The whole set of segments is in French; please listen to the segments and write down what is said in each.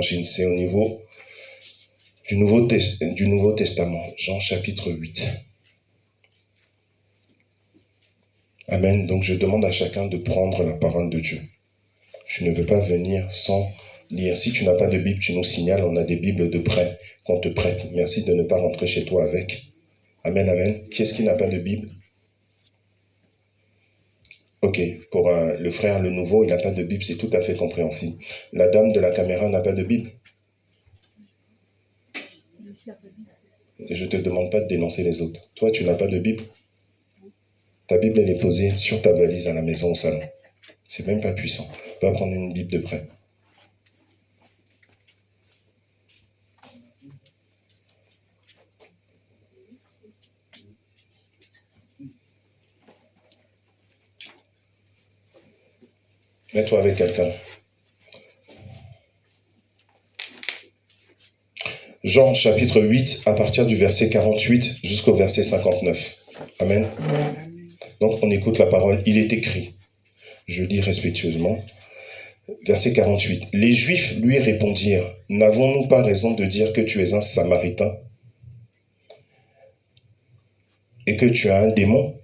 évangiles, c'est au niveau du Nouveau Testament, Jean chapitre 8. Amen. Donc je demande à chacun de prendre la parole de Dieu. Je ne veux pas venir sans lire. Si tu n'as pas de Bible, tu nous signales, on a des Bibles de prêt qu'on te prête. Merci de ne pas rentrer chez toi avec. Amen, amen. Qui est-ce qui n'a pas de Bible? Ok, pour le frère, le nouveau, il n'a pas de Bible, c'est tout à fait compréhensible. La dame de la caméra n'a pas de Bible? Je ne te demande pas de dénoncer les autres. Toi, tu n'as pas de Bible? Ta Bible, elle est posée sur ta valise à la maison, au salon. C'est même pas puissant. Va prendre une Bible de près. Mets-toi avec quelqu'un. Jean chapitre 8, à partir du verset 48 jusqu'au verset 59. Amen. Donc on écoute la parole. Il est écrit, je lis respectueusement, verset 48. Les Juifs lui répondirent, n'avons-nous pas raison de dire que tu es un Samaritain et que tu as un démon?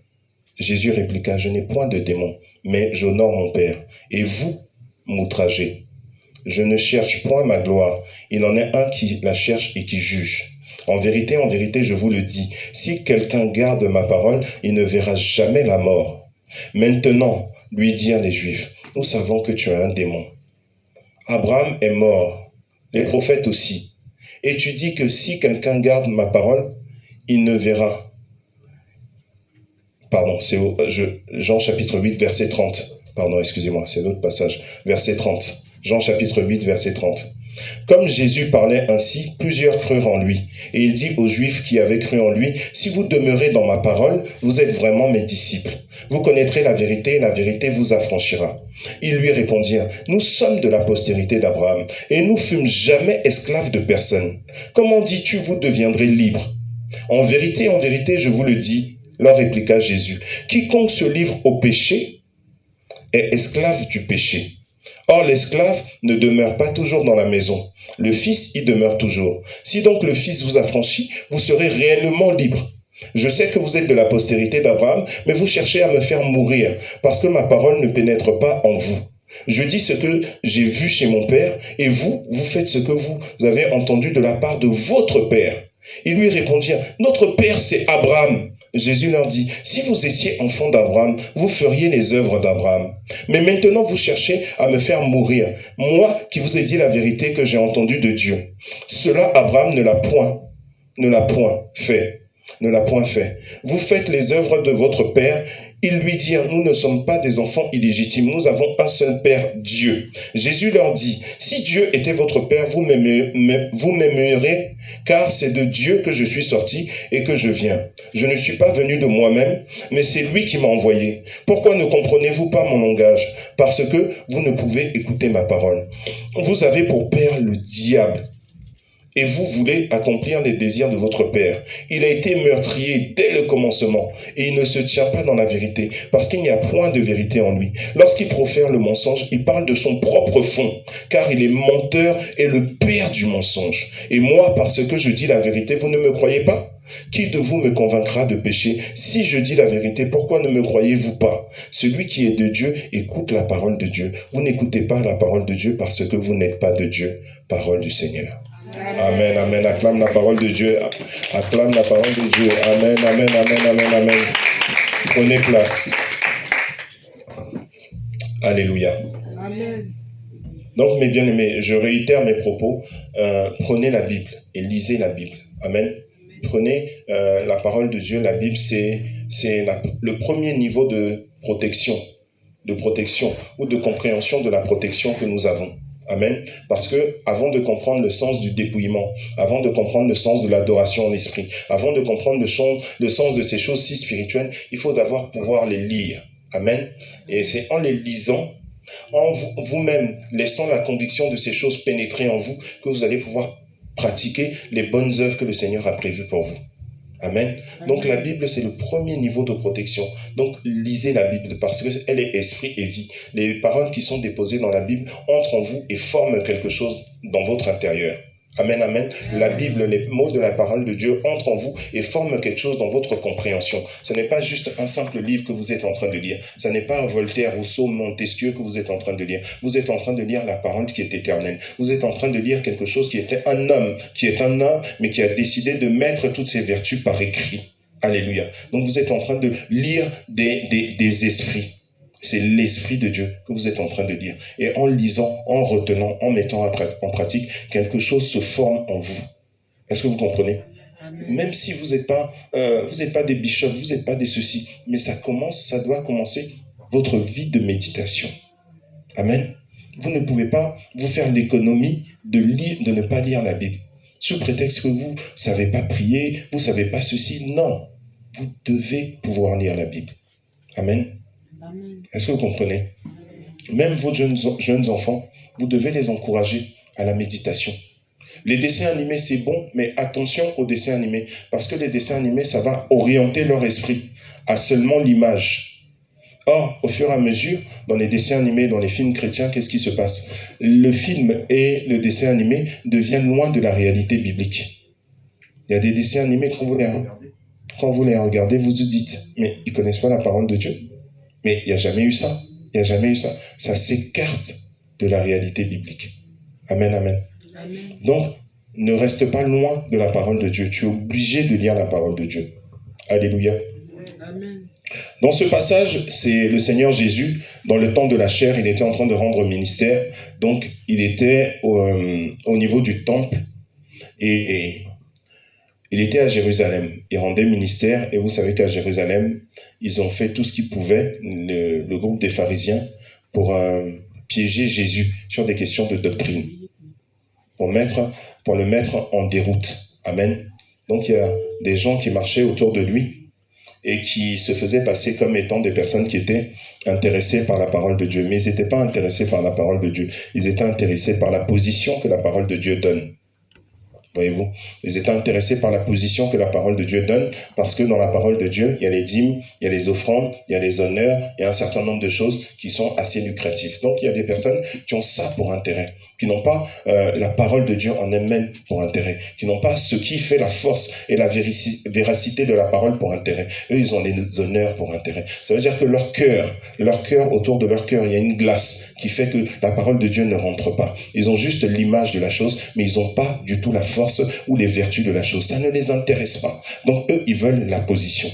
Jésus répliqua, je n'ai point de démon, mais j'honore mon Père, et vous m'outragez. Je ne cherche point ma gloire, il en est un qui la cherche et qui juge. En vérité, je vous le dis, si quelqu'un garde ma parole, il ne verra jamais la mort. Maintenant, lui dirent les Juifs, nous savons que tu as un démon. Abraham est mort, les prophètes aussi. Et tu dis que si quelqu'un garde ma parole, il ne verra. Pardon, c'est Jean chapitre 8, verset 30. Pardon, excusez-moi, c'est l'autre passage. Verset 30. Jean chapitre 8, verset 30. Comme Jésus parlait ainsi, plusieurs crurent en lui. Et il dit aux Juifs qui avaient cru en lui, si vous demeurez dans ma parole, vous êtes vraiment mes disciples. Vous connaîtrez la vérité et la vérité vous affranchira. Ils lui répondirent, nous sommes de la postérité d'Abraham et nous fûmes jamais esclaves de personne. Comment dis-tu, vous deviendrez libres? En vérité, je vous le dis, leur répliqua Jésus, quiconque se livre au péché est esclave du péché. Or, l'esclave ne demeure pas toujours dans la maison. Le Fils y demeure toujours. Si donc le Fils vous affranchit, vous serez réellement libre. Je sais que vous êtes de la postérité d'Abraham, mais vous cherchez à me faire mourir, parce que ma parole ne pénètre pas en vous. Je dis ce que j'ai vu chez mon Père, et vous faites ce que vous avez entendu de la part de votre Père. Ils lui répondirent, notre Père c'est Abraham. Jésus leur dit, si vous étiez enfants d'Abraham, vous feriez les œuvres d'Abraham. Mais maintenant vous cherchez à me faire mourir, moi qui vous ai dit la vérité que j'ai entendue de Dieu. Cela Abraham ne l'a point fait. Vous faites les œuvres de votre Père. Ils lui dirent, nous ne sommes pas des enfants illégitimes, nous avons un seul Père, Dieu. Jésus leur dit, si Dieu était votre Père, vous m'aimeriez, car c'est de Dieu que je suis sorti et que je viens. Je ne suis pas venu de moi-même, mais c'est lui qui m'a envoyé. Pourquoi ne comprenez-vous pas mon langage? Parce que vous ne pouvez écouter ma parole. Vous avez pour père le diable. Et vous voulez accomplir les désirs de votre père. Il a été meurtrier dès le commencement, et il ne se tient pas dans la vérité, parce qu'il n'y a point de vérité en lui. Lorsqu'il profère le mensonge, il parle de son propre fond, car il est menteur et le père du mensonge. Et moi, parce que je dis la vérité, vous ne me croyez pas? Qui de vous me convaincra de péché? Si je dis la vérité, pourquoi ne me croyez-vous pas? Celui qui est de Dieu écoute la parole de Dieu. Vous n'écoutez pas la parole de Dieu parce que vous n'êtes pas de Dieu. Parole du Seigneur. Amen, amen. Acclame la parole de Dieu. Acclame la parole de Dieu. Amen, amen, amen, amen, amen. Prenez place. Alléluia. Amen. Donc, mes bien-aimés, je réitère mes propos. Prenez la Bible et lisez la Bible. Amen. Prenez la parole de Dieu. La Bible, c'est le premier niveau de protection ou de compréhension de la protection que nous avons. Amen. Parce que avant de comprendre le sens du dépouillement, avant de comprendre le sens de l'adoration en esprit, avant de comprendre le sens de ces choses si spirituelles, il faut d'abord pouvoir les lire. Amen. Et c'est en les lisant, en vous-même laissant la conviction de ces choses pénétrer en vous, que vous allez pouvoir pratiquer les bonnes œuvres que le Seigneur a prévues pour vous. Amen. Donc la Bible, c'est le premier niveau de protection. Donc lisez la Bible parce qu'elle est esprit et vie. Les paroles qui sont déposées dans la Bible entrent en vous et forment quelque chose dans votre intérieur. Amen, amen. La Bible, les mots de la parole de Dieu entrent en vous et forment quelque chose dans votre compréhension. Ce n'est pas juste un simple livre que vous êtes en train de lire. Ce n'est pas un Voltaire, Rousseau, Montesquieu que vous êtes en train de lire. Vous êtes en train de lire la parole qui est éternelle. Vous êtes en train de lire quelque chose qui était un homme, mais qui a décidé de mettre toutes ses vertus par écrit. Alléluia. Donc vous êtes en train de lire des esprits. C'est l'Esprit de Dieu que vous êtes en train de lire. Et en lisant, en retenant, en mettant en pratique, quelque chose se forme en vous. Est-ce que vous comprenez? Amen. Même si vous n'êtes pas des bishops, vous n'êtes pas des ceci, mais ça doit commencer votre vie de méditation. Amen. Vous ne pouvez pas vous faire l'économie de ne pas lire la Bible. Sous prétexte que vous ne savez pas prier, vous ne savez pas ceci. Non, vous devez pouvoir lire la Bible. Amen. Est-ce que vous comprenez? Même vos jeunes enfants, vous devez les encourager à la méditation. Les dessins animés, c'est bon, mais attention aux dessins animés, parce que les dessins animés, ça va orienter leur esprit à seulement l'image. Or, au fur et à mesure, dans les dessins animés, dans les films chrétiens, qu'est-ce qui se passe? Le film et le dessin animé deviennent loin de la réalité biblique. Il y a des dessins animés, quand vous les regardez, vous vous dites, mais ils ne connaissent pas la parole de Dieu. Mais il n'y a jamais eu ça. Il n'y a jamais eu ça. Ça s'écarte de la réalité biblique. Amen, amen. Amen. Donc, ne reste pas loin de la parole de Dieu. Tu es obligé de lire la parole de Dieu. Alléluia. Amen. Dans ce passage, c'est le Seigneur Jésus, dans le temps de la chair, il était en train de rendre ministère. Donc, il était au niveau du temple et il était à Jérusalem. Il rendait ministère et vous savez qu'à Jérusalem, ils ont fait tout ce qu'ils pouvaient, le groupe des pharisiens, pour piéger Jésus sur des questions de doctrine, pour le mettre en déroute. Amen. Donc il y a des gens qui marchaient autour de lui et qui se faisaient passer comme étant des personnes qui étaient intéressées par la parole de Dieu. Mais ils n'étaient pas intéressés par la parole de Dieu. Ils étaient intéressés par la position que la parole de Dieu donne. Voyez-vous, ils étaient intéressés par la position que la parole de Dieu donne, parce que dans la parole de Dieu, il y a les dîmes, il y a les offrandes, il y a les honneurs, il y a un certain nombre de choses qui sont assez lucratives. Donc il y a des personnes qui ont ça pour intérêt, qui n'ont pas la parole de Dieu en elle-même pour intérêt, qui n'ont pas ce qui fait la force et la véracité de la parole pour intérêt. Eux, ils ont les honneurs pour intérêt. Ça veut dire que leur cœur, autour de leur cœur, il y a une glace qui fait que la parole de Dieu ne rentre pas. Ils ont juste l'image de la chose, mais ils n'ont pas du tout la force ou les vertus de la chose. Ça ne les intéresse pas. Donc eux, ils veulent la position.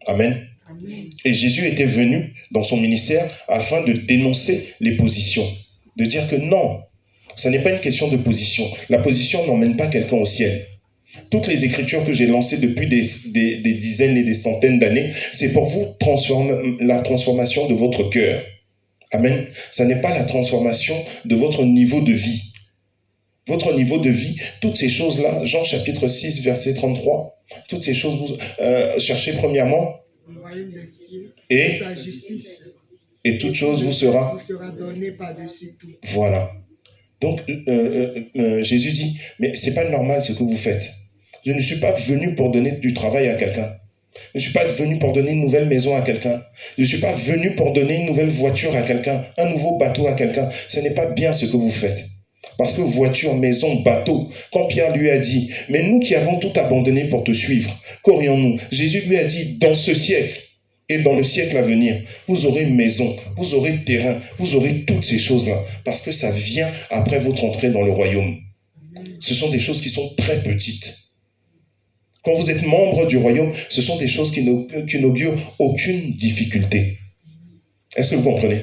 Amen. Amen. Et Jésus était venu dans son ministère afin de dénoncer les positions. De dire que non, ce n'est pas une question de position. La position n'emmène pas quelqu'un au ciel. Toutes les écritures que j'ai lancées depuis des dizaines et des centaines d'années, c'est pour vous la transformation de votre cœur. Amen. Ce n'est pas la transformation de votre niveau de vie. Votre niveau de vie, toutes ces choses-là, Jean chapitre 6, verset 33, toutes ces choses, vous cherchez premièrement et sa justice. Et toute chose vous sera donnée par-dessus tout. Voilà. Donc, Jésus dit, mais c'est pas normal ce que vous faites. Je ne suis pas venu pour donner du travail à quelqu'un. Je ne suis pas venu pour donner une nouvelle maison à quelqu'un. Je ne suis pas venu pour donner une nouvelle voiture à quelqu'un, un nouveau bateau à quelqu'un. Ce n'est pas bien ce que vous faites. Parce que voiture, maison, bateau, quand Pierre lui a dit, mais nous qui avons tout abandonné pour te suivre, qu'aurions-nous? Jésus lui a dit, dans ce siècle et dans le siècle à venir, vous aurez maison, vous aurez terrain, vous aurez toutes ces choses-là, parce que ça vient après votre entrée dans le royaume. Ce sont des choses qui sont très petites. Quand vous êtes membre du royaume, ce sont des choses qui n'augurent aucune difficulté. Est-ce que vous comprenez?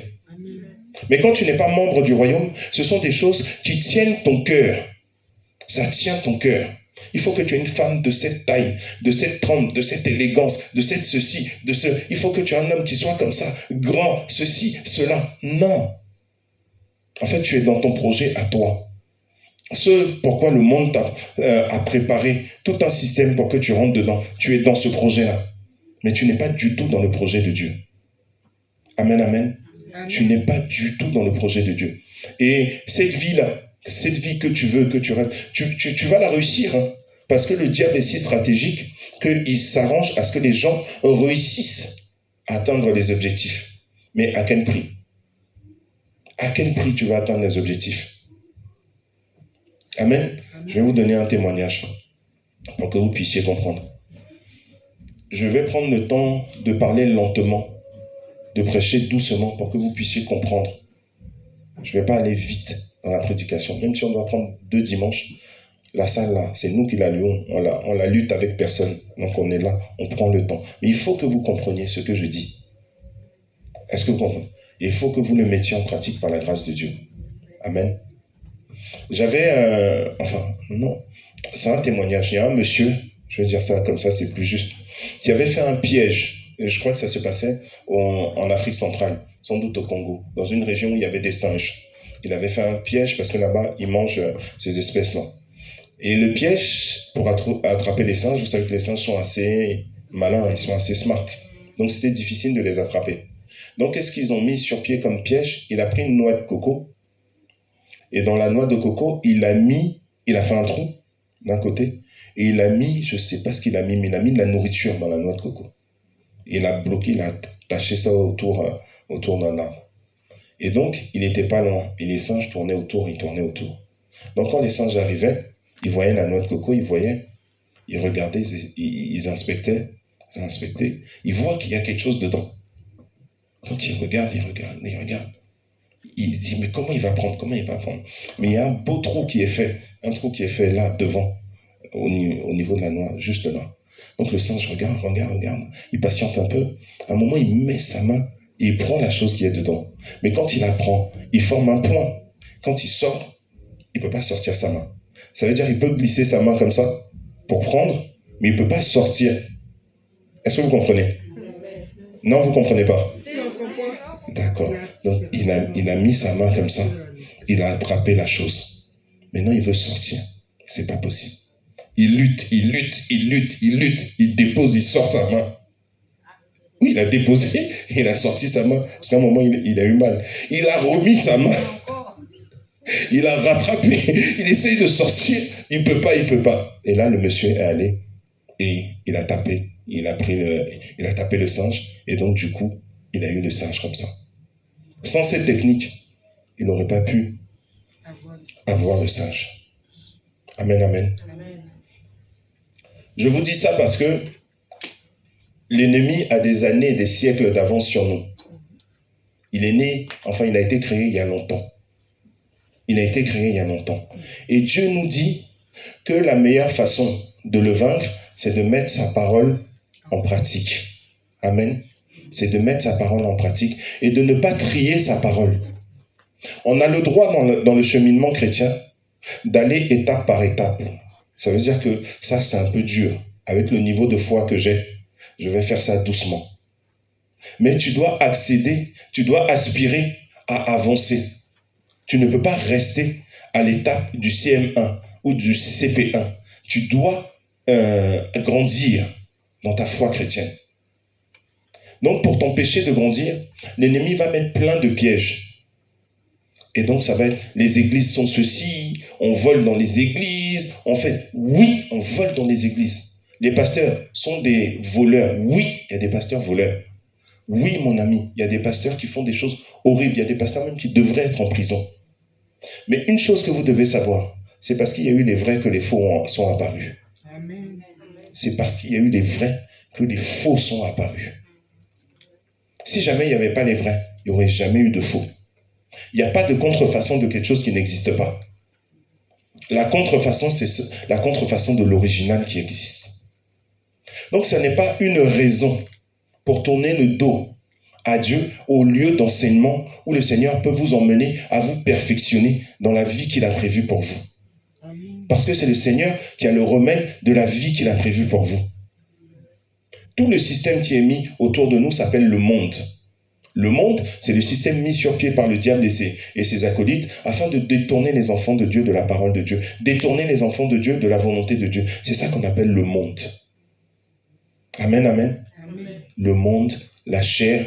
Mais quand tu n'es pas membre du royaume, ce sont des choses qui tiennent ton cœur. Ça tient ton cœur. Il faut que tu aies une femme de cette taille, de cette trempe, de cette élégance, de cette ceci, de ce... Il faut que tu aies un homme qui soit comme ça, grand, ceci, cela. Non. En fait, tu es dans ton projet à toi. Ce pourquoi le monde a préparé tout un système pour que tu rentres dedans. Tu es dans ce projet-là. Mais tu n'es pas du tout dans le projet de Dieu. Amen, amen. Tu n'es pas du tout dans le projet de Dieu. Et cette vie-là, cette vie que tu veux, que tu rêves, tu vas la réussir. Hein, parce que le diable est si stratégique qu'il s'arrange à ce que les gens réussissent à atteindre les objectifs. Mais à quel prix? À quel prix tu vas atteindre les objectifs? Amen. Je vais vous donner un témoignage pour que vous puissiez comprendre. Je vais prendre le temps de parler lentement, de prêcher doucement pour que vous puissiez comprendre. Je ne vais pas aller vite dans la prédication. Même si on doit prendre 2 dimanches, la salle là, c'est nous qui la louons. On la lutte avec personne. Donc on est là, on prend le temps. Mais il faut que vous compreniez ce que je dis. Est-ce que vous comprenez? Il faut que vous le mettiez en pratique par la grâce de Dieu. Amen. J'avais, non, c'est un témoignage. Il y a un monsieur, je vais dire ça comme ça, c'est plus juste, qui avait fait un piège. Et je crois que ça se passait en Afrique centrale, sans doute au Congo, dans une région où il y avait des singes. Il avait fait un piège parce que là-bas, ils mangent ces espèces-là. Et le piège, pour attraper les singes, vous savez que les singes sont assez malins, ils sont assez smart. Donc c'était difficile de les attraper. Donc qu'est-ce qu'ils ont mis sur pied comme piège? Il a pris une noix de coco. Et dans la noix de coco, il a fait un trou d'un côté. Et il a mis, je ne sais pas ce qu'il a mis, mais il a mis de la nourriture dans la noix de coco. Il a bloqué, il a attaché ça autour d'un arbre. Et donc, il n'était pas loin. Et les singes tournaient autour, ils tournaient autour. Donc, quand les singes arrivaient, ils voyaient la noix de coco, ils regardaient, ils inspectaient. Ils voient qu'il y a quelque chose dedans. Donc, ils regardent. Ils se disent, mais comment il va prendre? Mais il y a un beau trou qui est fait. Un trou qui est fait là, devant, au niveau de la noix, juste là. Donc, le singe regarde. Il patiente un peu. À un moment, il met sa main et il prend la chose qui est dedans. Mais quand il la prend, il forme un point. Quand il sort, il ne peut pas sortir sa main. Ça veut dire qu'il peut glisser sa main comme ça pour prendre, mais il ne peut pas sortir. Est-ce que vous comprenez? Non, vous ne comprenez pas? D'accord. Donc, il a mis sa main comme ça. Il a attrapé la chose. Maintenant, il veut sortir. C'est pas possible. Il lutte. Il dépose, il sort sa main. Oui, il a déposé, il a sorti sa main. Parce qu'à un moment, il a eu mal. Il a remis sa main. Il a rattrapé. Il essaye de sortir. Il peut pas. Et là, le monsieur est allé et il a tapé. Il a tapé le singe. Et donc, du coup, il a eu le singe comme ça. Sans cette technique, il n'aurait pas pu avoir le singe. Amen, amen. Je vous dis ça parce que l'ennemi a des années et des siècles d'avance sur nous. Il a été créé il y a longtemps. Et Dieu nous dit que la meilleure façon de le vaincre, c'est de mettre sa parole en pratique. Amen. C'est de mettre sa parole en pratique et de ne pas trier sa parole. On a le droit dans le cheminement chrétien d'aller étape par étape. Ça veut dire que ça, c'est un peu dur. Avec le niveau de foi que j'ai, je vais faire ça doucement. Mais tu dois aspirer à avancer. Tu ne peux pas rester à l'étape du CM1 ou du CP1. Tu dois grandir dans ta foi chrétienne. Donc, pour t'empêcher de grandir, l'ennemi va mettre plein de pièges. Et donc, ça va être, les églises sont ceci, on vole dans les églises, on vole dans les églises. Les pasteurs sont des voleurs. Oui, il y a des pasteurs voleurs. Oui, mon ami, il y a des pasteurs qui font des choses horribles. Il y a des pasteurs même qui devraient être en prison. Mais une chose que vous devez savoir, c'est parce qu'il y a eu les vrais que les faux sont apparus. Amen. C'est parce qu'il y a eu les vrais que les faux sont apparus. Si jamais il n'y avait pas les vrais, il n'y aurait jamais eu de faux. Il n'y a pas de contrefaçon de quelque chose qui n'existe pas. La contrefaçon, c'est la contrefaçon de l'original qui existe. Donc, ce n'est pas une raison pour tourner le dos à Dieu au lieu d'enseignement où le Seigneur peut vous emmener à vous perfectionner dans la vie qu'il a prévue pour vous. Parce que c'est le Seigneur qui a le remède de la vie qu'il a prévue pour vous. Tout le système qui est mis autour de nous s'appelle le monde. Le monde, c'est le système mis sur pied par le diable et ses acolytes afin de détourner les enfants de Dieu de la parole de Dieu, détourner les enfants de Dieu de la volonté de Dieu. C'est ça qu'on appelle le monde. Amen, amen. Amen. Le monde, la chair,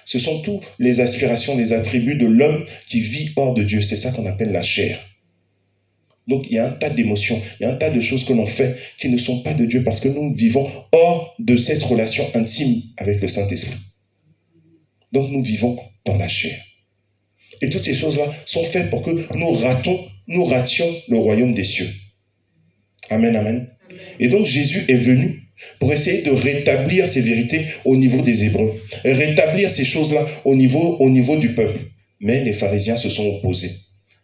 ce sont toutes les aspirations, les attributs de l'homme qui vit hors de Dieu. C'est ça qu'on appelle la chair. Donc il y a un tas d'émotions, il y a un tas de choses que l'on fait qui ne sont pas de Dieu parce que nous vivons hors de cette relation intime avec le Saint-Esprit. Donc nous vivons dans la chair. Et toutes ces choses-là sont faites pour que nous rations le royaume des cieux. Amen, amen. Et donc Jésus est venu pour essayer de rétablir ces vérités au niveau des Hébreux, et rétablir ces choses-là au niveau du peuple. Mais les pharisiens se sont opposés.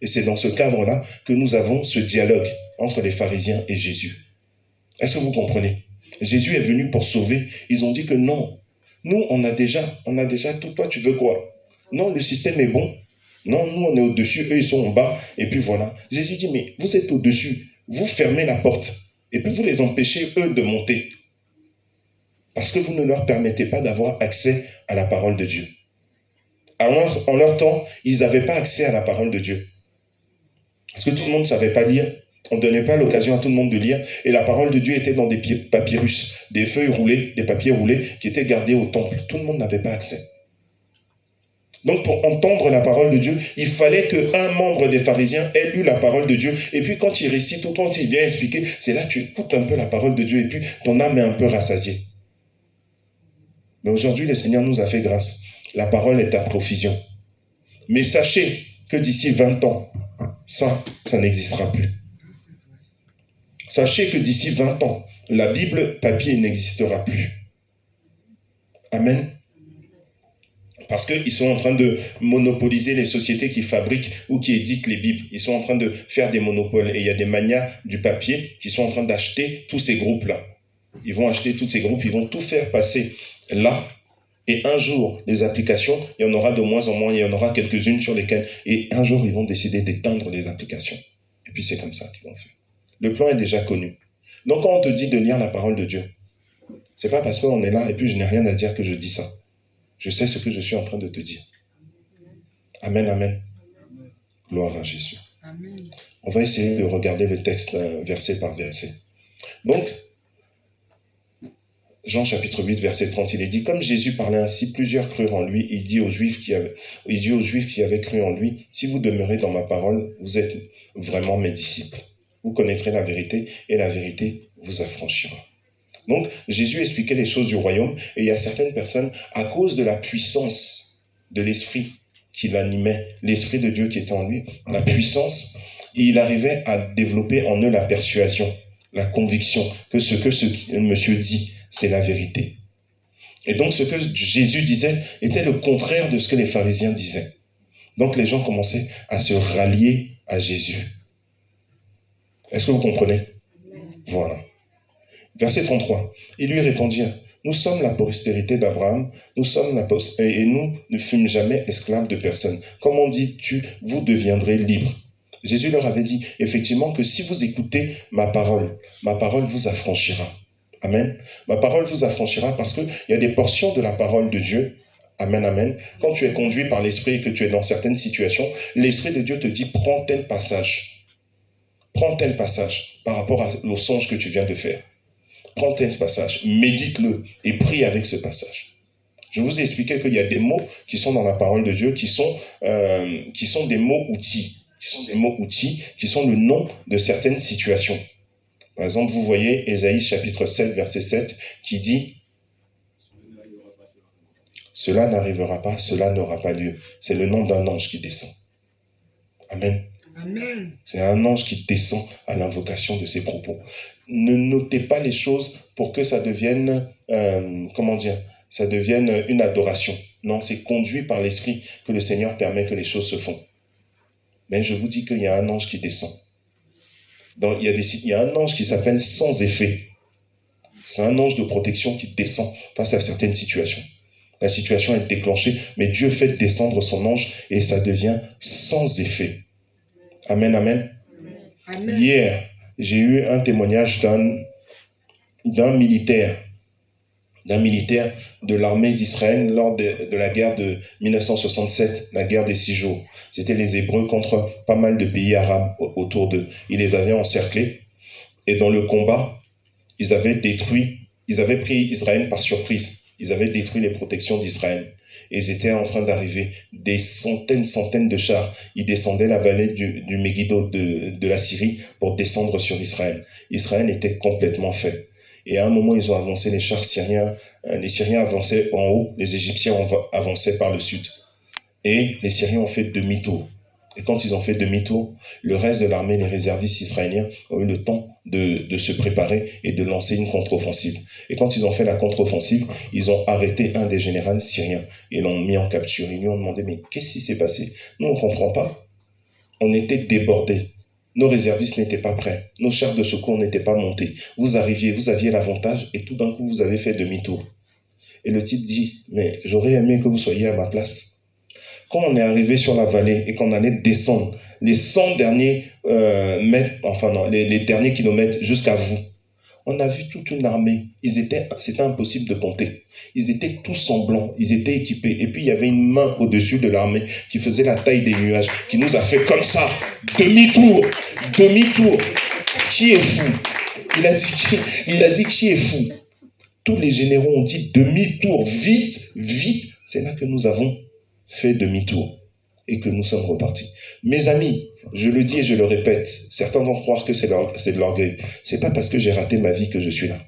Et c'est dans ce cadre-là que nous avons ce dialogue entre les pharisiens et Jésus. Est-ce que vous comprenez? Jésus est venu pour sauver. Ils ont dit que non. Nous, on a déjà tout. Toi, tu veux quoi? Non, le système est bon. Non, nous, on est au-dessus. Eux, ils sont en bas. Et puis voilà. Jésus dit, mais vous êtes au-dessus. Vous fermez la porte. Et puis vous les empêchez, eux, de monter. Parce que vous ne leur permettez pas d'avoir accès à la parole de Dieu. En leur temps, ils n'avaient pas accès à la parole de Dieu. Parce que tout le monde ne savait pas lire. On ne donnait pas l'occasion à tout le monde de lire. Et la parole de Dieu était dans des papyrus, des feuilles roulées, des papiers roulés qui étaient gardés au temple. Tout le monde n'avait pas accès. Donc pour entendre la parole de Dieu, il fallait qu'un membre des pharisiens ait lu la parole de Dieu. Et puis quand il récite ou quand il vient expliquer, c'est là que tu écoutes un peu la parole de Dieu et puis ton âme est un peu rassasiée. Mais aujourd'hui, le Seigneur nous a fait grâce. La parole est à profusion. Mais sachez que d'ici 20 ans, ça n'existera plus. Sachez que d'ici 20 ans, la Bible papier n'existera plus. Amen. Parce qu'ils sont en train de monopoliser les sociétés qui fabriquent ou qui éditent les Bibles. Ils sont en train de faire des monopoles. Et il y a des manias du papier qui sont en train d'acheter tous ces groupes-là. Ils vont acheter tous ces groupes, ils vont tout faire passer là. Et un jour, les applications, il y en aura de moins en moins, il y en aura quelques-unes sur lesquelles. Et un jour, ils vont décider d'éteindre les applications. Et puis c'est comme ça qu'ils vont faire. Le plan est déjà connu. Donc quand on te dit de lire la parole de Dieu, c'est pas parce qu'on est là et puis je n'ai rien à dire que je dis ça. Je sais ce que je suis en train de te dire. Amen, amen. Gloire à Jésus. Amen. On va essayer de regarder le texte verset par verset. Donc, Jean chapitre 8, verset 30, il est dit, comme Jésus parlait ainsi, plusieurs crurent en lui. Il dit aux Juifs qui avaient cru en lui, si vous demeurez dans ma parole, vous êtes vraiment mes disciples. Vous connaîtrez la vérité et la vérité vous affranchira. Donc, Jésus expliquait les choses du royaume et il y a certaines personnes, à cause de la puissance de l'esprit qui l'animait, l'esprit de Dieu qui était en lui, la puissance, il arrivait à développer en eux la persuasion, la conviction que ce monsieur dit, c'est la vérité. Et donc, ce que Jésus disait était le contraire de ce que les pharisiens disaient. Donc, les gens commençaient à se rallier à Jésus. Est-ce que vous comprenez? Voilà. Verset 33. Ils lui répondirent, nous sommes la postérité d'Abraham, et nous ne fûmes jamais esclaves de personne. Comment dis-tu, vous deviendrez libres? Jésus leur avait dit, effectivement, que si vous écoutez ma parole vous affranchira. Amen. Ma parole vous affranchira parce qu'il y a des portions de la parole de Dieu. Amen, amen. Quand tu es conduit par l'Esprit et que tu es dans certaines situations, l'Esprit de Dieu te dit, prends tel passage. Prends tel passage par rapport au songe que tu viens de faire. Prends tel passage, médite-le et prie avec ce passage. Je vous ai expliqué qu'il y a des mots qui sont dans la parole de Dieu qui sont des mots-outils. Qui sont des mots-outils, qui sont le nom de certaines situations. Par exemple, vous voyez Ésaïe chapitre 7, verset 7, qui dit « Cela n'arrivera pas, cela n'aura pas lieu. » C'est le nom d'un ange qui descend. Amen. Amen. C'est un ange qui descend à l'invocation de ses propos. Ne notez pas les choses pour que ça devienne, ça devienne une adoration. Non, c'est conduit par l'Esprit que le Seigneur permet que les choses se font. Mais je vous dis qu'il y a un ange qui descend. Il y a un ange qui s'appelle sans effet. C'est un ange de protection qui descend face à certaines situations. La situation est déclenchée, mais Dieu fait descendre son ange et ça devient sans effet. Amen, amen. Amen. Hier, j'ai eu un témoignage d'un militaire de l'armée d'Israël lors de la guerre de 1967, la guerre des 6 jours. C'était les Hébreux contre pas mal de pays arabes autour d'eux. Ils les avaient encerclés et dans le combat, ils avaient pris Israël par surprise. Ils avaient détruit les protections d'Israël. Et ils étaient en train d'arriver, des centaines de chars. Ils descendaient la vallée du Megiddo de la Syrie pour descendre sur Israël. Israël était complètement fait. Et à un moment, ils ont avancé les chars syriens. Les Syriens avançaient en haut, les Égyptiens avançaient par le sud. Et les Syriens ont fait demi-tour. Et quand ils ont fait demi-tour, le reste de l'armée, les réservistes israéliens, ont eu le temps de se préparer et de lancer une contre-offensive. Et quand ils ont fait la contre-offensive, ils ont arrêté un des généraux syriens et l'ont mis en capture. Ils lui ont demandé, mais qu'est-ce qui s'est passé? Nous, on ne comprend pas. On était débordés. Nos réservistes n'étaient pas prêts. Nos chars de secours n'étaient pas montés. Vous arriviez, vous aviez l'avantage et tout d'un coup, vous avez fait demi-tour. Et le type dit, mais j'aurais aimé que vous soyez à ma place. Quand on est arrivé sur la vallée et qu'on allait descendre les 100 derniers mètres, enfin non, les derniers kilomètres jusqu'à vous, on a vu toute une armée. C'était impossible de compter. Ils étaient tous en blanc, ils étaient équipés. Et puis il y avait une main au-dessus de l'armée qui faisait la taille des nuages, qui nous a fait comme ça, demi-tour. Qui est fou? Il a dit qui est fou? Tous les généraux ont dit demi-tour, vite. C'est là que nous avons fait demi-tour et que nous sommes repartis. Mes amis, je le dis et je le répète, certains vont croire que c'est de l'orgueil. C'est pas parce que j'ai raté ma vie que je suis là.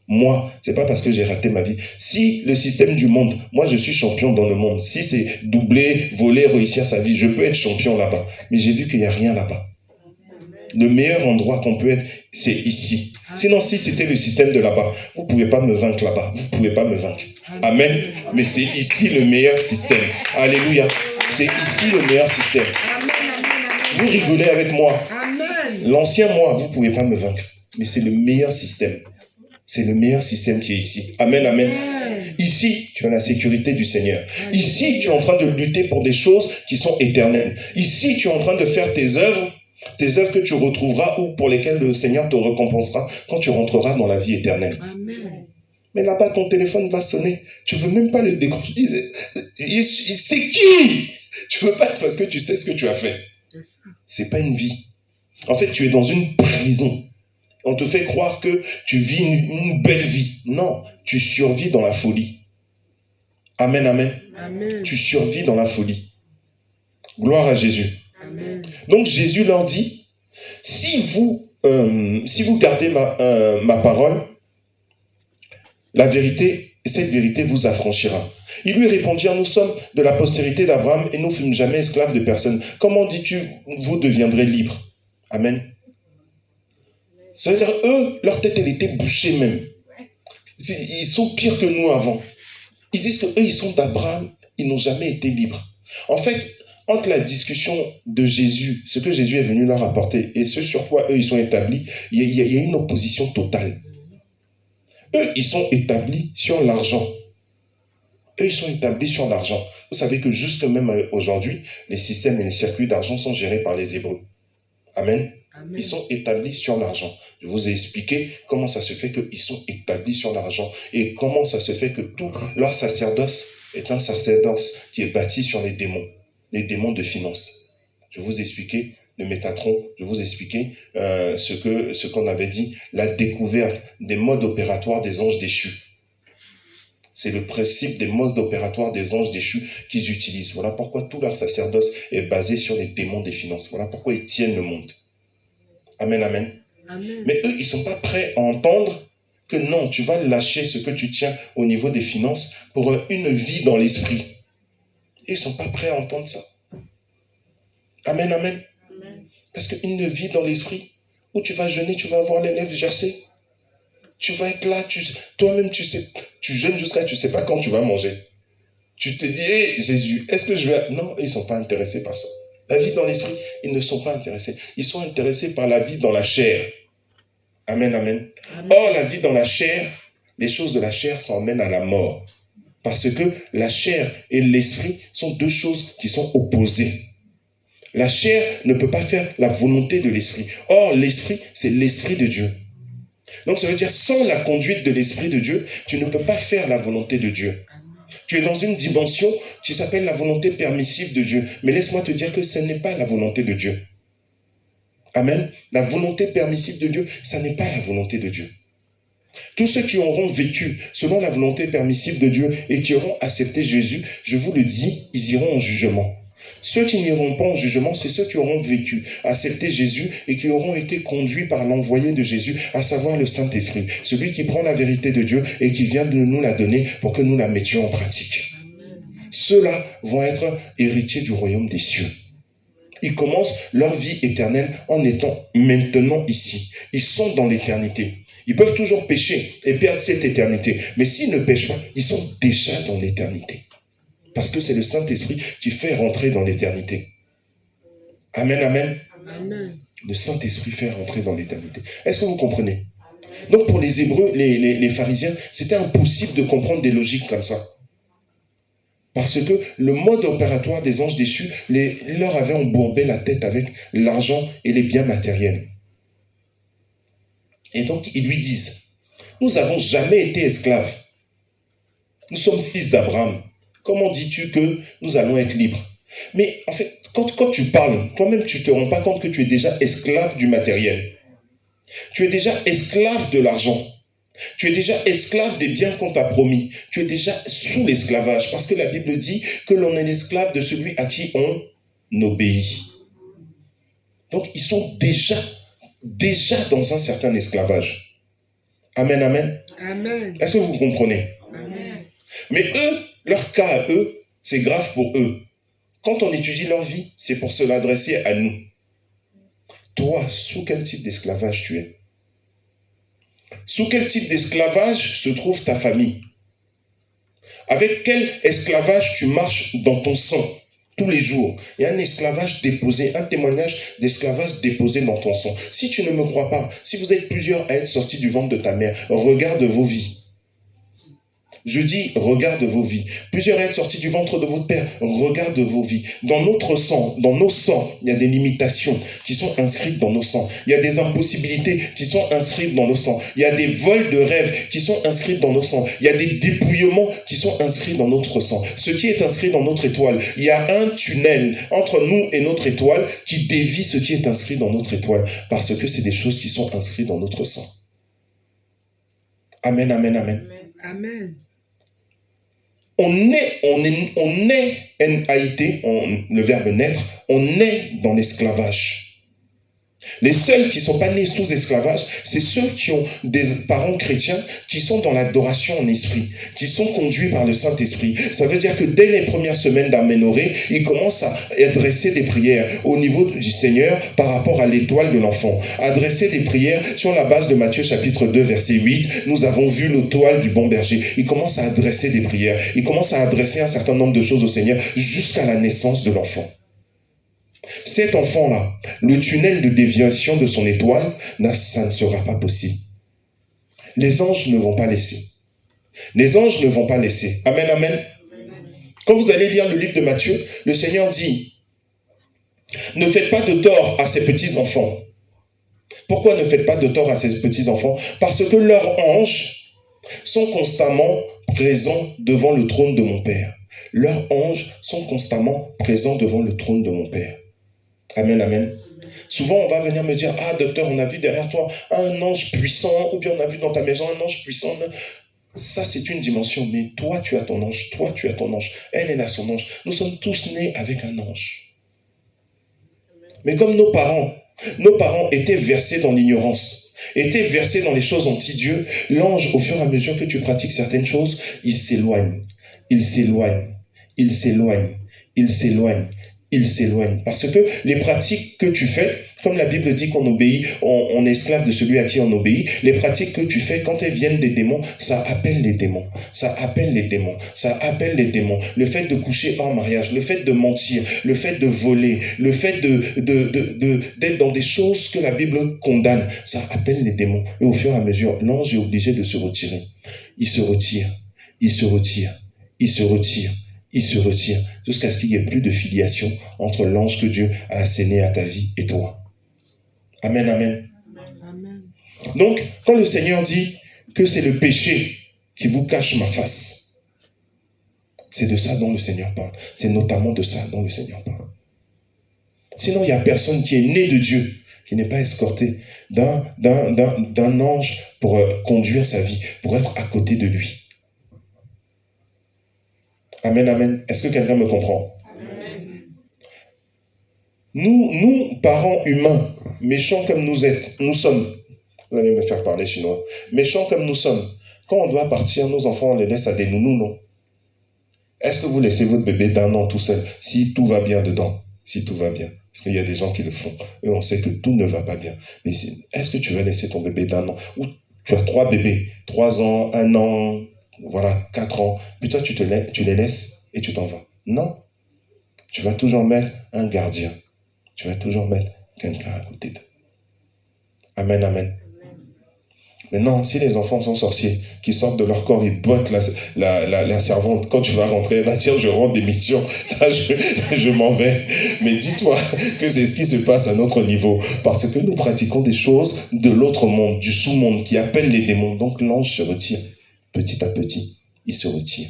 Moi, c'est pas parce que j'ai raté ma vie. Si le système du monde, moi je suis champion dans le monde, si c'est doubler, voler, réussir sa vie, je peux être champion là-bas. Mais j'ai vu qu'il n'y a rien là-bas. Le meilleur endroit qu'on peut être, c'est ici. Sinon, si c'était le système de là-bas, vous ne pouvez pas me vaincre là-bas. Vous ne pouvez pas me vaincre. Amen. Mais c'est ici le meilleur système. Alléluia. C'est ici le meilleur système. Vous rigolez avec moi. L'ancien moi, vous ne pouvez pas me vaincre. Mais c'est le meilleur système. C'est le meilleur système qui est ici. Amen, amen. Ici, tu as la sécurité du Seigneur. Ici, tu es en train de lutter pour des choses qui sont éternelles. Ici, tu es en train de faire tes œuvres que tu retrouveras ou pour lesquelles le Seigneur te récompensera quand tu rentreras dans la vie éternelle. Amen. Mais là-bas, ton téléphone va sonner. Tu ne veux même pas le décrocher. C'est qui? Tu ne veux pas parce que tu sais ce que tu as fait. C'est pas une vie. En fait, tu es dans une prison. On te fait croire que tu vis une belle vie. Non, tu survis dans la folie. Amen, amen. Amen. Tu survis dans la folie. Gloire à Jésus. Amen. Donc Jésus leur dit, si vous gardez ma parole, la vérité, cette vérité vous affranchira. Ils lui répondirent, nous sommes de la postérité d'Abraham et nous ne fûmes jamais esclaves de personne. Comment dis-tu, vous deviendrez libres? Amen. Ça veut dire, eux, leur tête, elle était bouchée même. Ils sont pires que nous avant. Ils disent qu'eux, ils sont d'Abraham, ils n'ont jamais été libres. En fait, entre la discussion de Jésus, ce que Jésus est venu leur apporter, et ce sur quoi eux, ils sont établis, il y a une opposition totale. Eux, ils sont établis sur l'argent. Eux, ils sont établis sur l'argent. Vous savez que jusque même aujourd'hui, les systèmes et les circuits d'argent sont gérés par les Hébreux. Amen. Amen. Ils sont établis sur l'argent. Je vous ai expliqué comment ça se fait qu'ils sont établis sur l'argent et comment ça se fait que tout leur sacerdoce est un sacerdoce qui est bâti sur les démons de finance. Je vous ai expliqué le Métatron, je vous ai expliqué ce qu'on avait dit, la découverte des modes opératoires des anges déchus. C'est le principe des modes opératoires des anges déchus qu'ils utilisent. Voilà pourquoi tout leur sacerdoce est basé sur les démons des finances. Voilà pourquoi ils tiennent le monde. Amen, amen. Amen. Mais eux, ils ne sont pas prêts à entendre que non, tu vas lâcher ce que tu tiens au niveau des finances pour une vie dans l'esprit. Ils ne sont pas prêts à entendre ça. Amen, amen. Amen. Parce qu'une vie dans l'esprit, où tu vas jeûner, tu vas avoir les lèvres gercées. Tu vas être là, toi-même, tu sais, tu jeûnes jusqu'à tu ne sais pas quand tu vas manger. Tu te dis, hey, Jésus, est-ce que je vais... Non, ils ne sont pas intéressés par ça. La vie dans l'esprit, ils ne sont pas intéressés. Ils sont intéressés par la vie dans la chair. Amen, amen. Amen. Or, la vie dans la chair, les choses de la chair s'emmènent à la mort. Parce que la chair et l'esprit sont deux choses qui sont opposées. La chair ne peut pas faire la volonté de l'esprit. Or, l'esprit, c'est l'esprit de Dieu. Donc, ça veut dire, sans la conduite de l'esprit de Dieu, tu ne peux pas faire la volonté de Dieu. Tu es dans une dimension qui s'appelle la volonté permissive de Dieu. Mais laisse-moi te dire que ce n'est pas la volonté de Dieu. Amen. La volonté permissive de Dieu, ça n'est pas la volonté de Dieu. Tous ceux qui auront vécu selon la volonté permissive de Dieu et qui auront accepté Jésus, je vous le dis, ils iront en jugement. Ceux qui n'iront pas en jugement, c'est ceux qui auront vécu, accepté Jésus et qui auront été conduits par l'envoyé de Jésus, à savoir le Saint-Esprit, celui qui prend la vérité de Dieu et qui vient de nous la donner pour que nous la mettions en pratique. Ceux-là vont être héritiers du royaume des cieux. Ils commencent leur vie éternelle en étant maintenant ici. Ils sont dans l'éternité. Ils peuvent toujours pécher et perdre cette éternité. Mais s'ils ne pêchent pas, ils sont déjà dans l'éternité. Parce que c'est le Saint-Esprit qui fait rentrer dans l'éternité. Amen, amen. Amen. Le Saint-Esprit fait rentrer dans l'éternité. Est-ce que vous comprenez? Donc pour les Hébreux, les pharisiens, c'était impossible de comprendre des logiques comme ça. Parce que le mode opératoire des anges déchus leur avait embourbé la tête avec l'argent et les biens matériels. Et donc, ils lui disent, nous n'avons jamais été esclaves. Nous sommes fils d'Abraham. Comment dis-tu que nous allons être libres? Mais en fait, quand tu parles, toi-même, tu ne te rends pas compte que tu es déjà esclave du matériel. Tu es déjà esclave de l'argent. Tu es déjà esclave des biens qu'on t'a promis. Tu es déjà sous l'esclavage. Parce que la Bible dit que l'on est l'esclave de celui à qui on obéit. Donc, ils sont déjà dans un certain esclavage. Amen, amen. Amen. Est-ce que vous comprenez? Amen. Mais eux, leur cas à eux, c'est grave pour eux. Quand on étudie leur vie, c'est pour se l'adresser à nous. Toi, sous quel type d'esclavage tu es? Sous quel type d'esclavage se trouve ta famille? Avec quel esclavage tu marches dans ton sang tous les jours? Il y a un esclavage déposé, un témoignage d'esclavage déposé dans ton sang. Si tu ne me crois pas, si vous êtes plusieurs à être sortis du ventre de ta mère, regarde vos vies. Je dis, regarde vos vies. Plusieurs à être sortis du ventre de votre père, regarde vos vies. Dans notre sang, dans nos sangs, il y a des limitations qui sont inscrites dans nos sangs. Il y a des impossibilités qui sont inscrites dans nos sangs. Il y a des vols de rêves qui sont inscrits dans nos sangs. Il y a des dépouillements qui sont inscrits dans notre sang. Ce qui est inscrit dans notre étoile, il y a un tunnel entre nous et notre étoile qui dévie ce qui est inscrit dans notre étoile. Parce que c'est des choses qui sont inscrites dans notre sang. Amen, amen, amen. Amen. On est, N-A-I-T, le verbe naître, on est dans l'esclavage. Les seuls qui ne sont pas nés sous esclavage, c'est ceux qui ont des parents chrétiens qui sont dans l'adoration en esprit, qui sont conduits par le Saint-Esprit. Ça veut dire que dès les premières semaines d'aménorrhée, ils commencent à adresser des prières au niveau du Seigneur par rapport à l'étoile de l'enfant. Adresser des prières sur la base de Matthieu chapitre 2, verset 8. Nous avons vu l'étoile du bon berger. Ils commencent à adresser des prières. Ils commencent à adresser un certain nombre de choses au Seigneur jusqu'à la naissance de l'enfant. Cet enfant-là, le tunnel de déviation de son étoile, ça ne sera pas possible. Les anges ne vont pas laisser. Les anges ne vont pas laisser. Amen, amen. Quand vous allez lire le livre de Matthieu, le Seigneur dit, ne faites pas de tort à ces petits-enfants. Pourquoi ne faites pas de tort à ces petits-enfants? Parce que leurs anges sont constamment présents devant le trône de mon Père. Leurs anges sont constamment présents devant le trône de mon Père. Amen, amen. Souvent, on va venir me dire, ah, docteur, on a vu derrière toi un ange puissant, ou bien on a vu dans ta maison un ange puissant. Ça, c'est une dimension, mais toi, tu as ton ange, toi, tu as ton ange, elle a son ange. Nous sommes tous nés avec un ange. Mais comme nos parents étaient versés dans l'ignorance, étaient versés dans les choses anti-Dieu, l'ange, au fur et à mesure que tu pratiques certaines choses, il s'éloigne, il s'éloigne, il s'éloigne, il s'éloigne. Il s'éloigne. Parce que les pratiques que tu fais, comme la Bible dit qu'on obéit, on est esclave de celui à qui on obéit, les pratiques que tu fais, quand elles viennent des démons, ça appelle les démons. Ça appelle les démons. Ça appelle les démons. Le fait de coucher hors mariage, le fait de mentir, le fait de voler, le fait d'être dans des choses que la Bible condamne, ça appelle les démons. Et au fur et à mesure, l'ange est obligé de se retirer. Il se retire. Il se retire. Il se retire. Il se retire jusqu'à ce qu'il n'y ait plus de filiation entre l'ange que Dieu a asséné à ta vie et toi. Amen, amen. Amen. Donc, quand le Seigneur dit que c'est le péché qui vous cache ma face, c'est de ça dont le Seigneur parle. C'est notamment de ça dont le Seigneur parle. Sinon, il n'y a personne qui est né de Dieu qui n'est pas escorté d'un ange pour conduire sa vie, pour être à côté de lui. Amen, amen. Est-ce que quelqu'un me comprend? Amen. Nous, parents humains, méchants comme nous sommes, vous allez me faire parler chinois, méchants comme nous sommes, quand on doit partir, nos enfants, on les laisse à des nounous, non? Est-ce que vous laissez votre bébé d'1 an tout seul, si tout va bien dedans? Si tout va bien. Parce qu'il y a des gens qui le font. Et on sait que tout ne va pas bien. Mais est-ce que tu vas laisser ton bébé d'1 an? Ou tu as 3 bébés, 3 ans, 1 an, voilà, 4 ans. Puis toi, tu les laisses et tu t'en vas. Non. Tu vas toujours mettre un gardien. Tu vas toujours mettre quelqu'un à côté d'eux. Amen, amen. Mais non, si les enfants sont sorciers, qui sortent de leur corps, ils bottent la servante, quand tu vas rentrer, bah tiens, je rentre des missions, là je m'en vais. Mais dis-toi que c'est ce qui se passe à notre niveau, parce que nous pratiquons des choses de l'autre monde, du sous-monde, qui appellent les démons. Donc l'ange se retire, petit à petit, il se retire,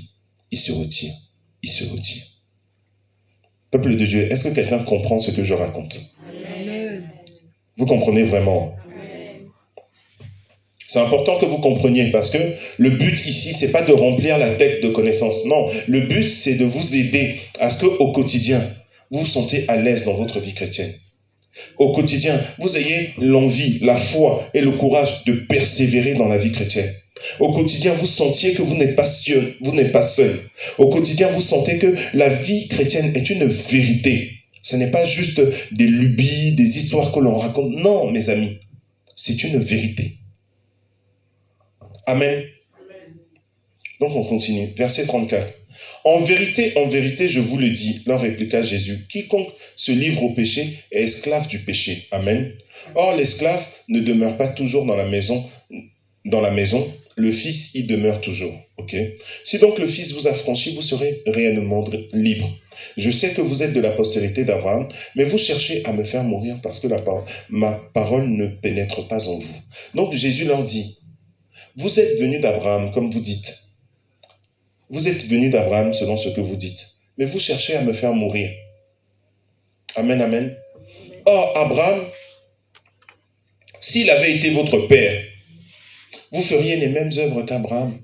il se retire, il se retire. Peuple de Dieu, est-ce que quelqu'un comprend ce que je raconte? Amen. Vous comprenez vraiment? C'est important que vous compreniez parce que le but ici, c'est pas de remplir la tête de connaissances. Non, le but, c'est de vous aider à ce qu'au quotidien, vous vous sentez à l'aise dans votre vie chrétienne. Au quotidien, vous ayez l'envie, la foi et le courage de persévérer dans la vie chrétienne. Au quotidien, vous sentiez que vous n'êtes pas seul, vous n'êtes pas seul. Au quotidien, vous sentez que la vie chrétienne est une vérité. Ce n'est pas juste des lubies, des histoires que l'on raconte. Non, mes amis, c'est une vérité. Amen. Donc on continue. Verset 34. En vérité, je vous le dis, leur répliqua Jésus, quiconque se livre au péché est esclave du péché. Amen. Or, l'esclave ne demeure pas toujours dans la maison, le Fils y demeure toujours. Ok. Si donc le Fils vous a franchi, vous serez réellement libre. Je sais que vous êtes de la postérité d'Abraham, mais vous cherchez à me faire mourir parce que ma parole ne pénètre pas en vous. Donc Jésus leur dit, vous êtes venus d'Abraham, comme vous dites. Vous êtes venus d'Abraham selon ce que vous dites. Mais vous cherchez à me faire mourir. Amen, amen. Or, Abraham, s'il avait été votre père, vous feriez les mêmes œuvres qu'Abraham.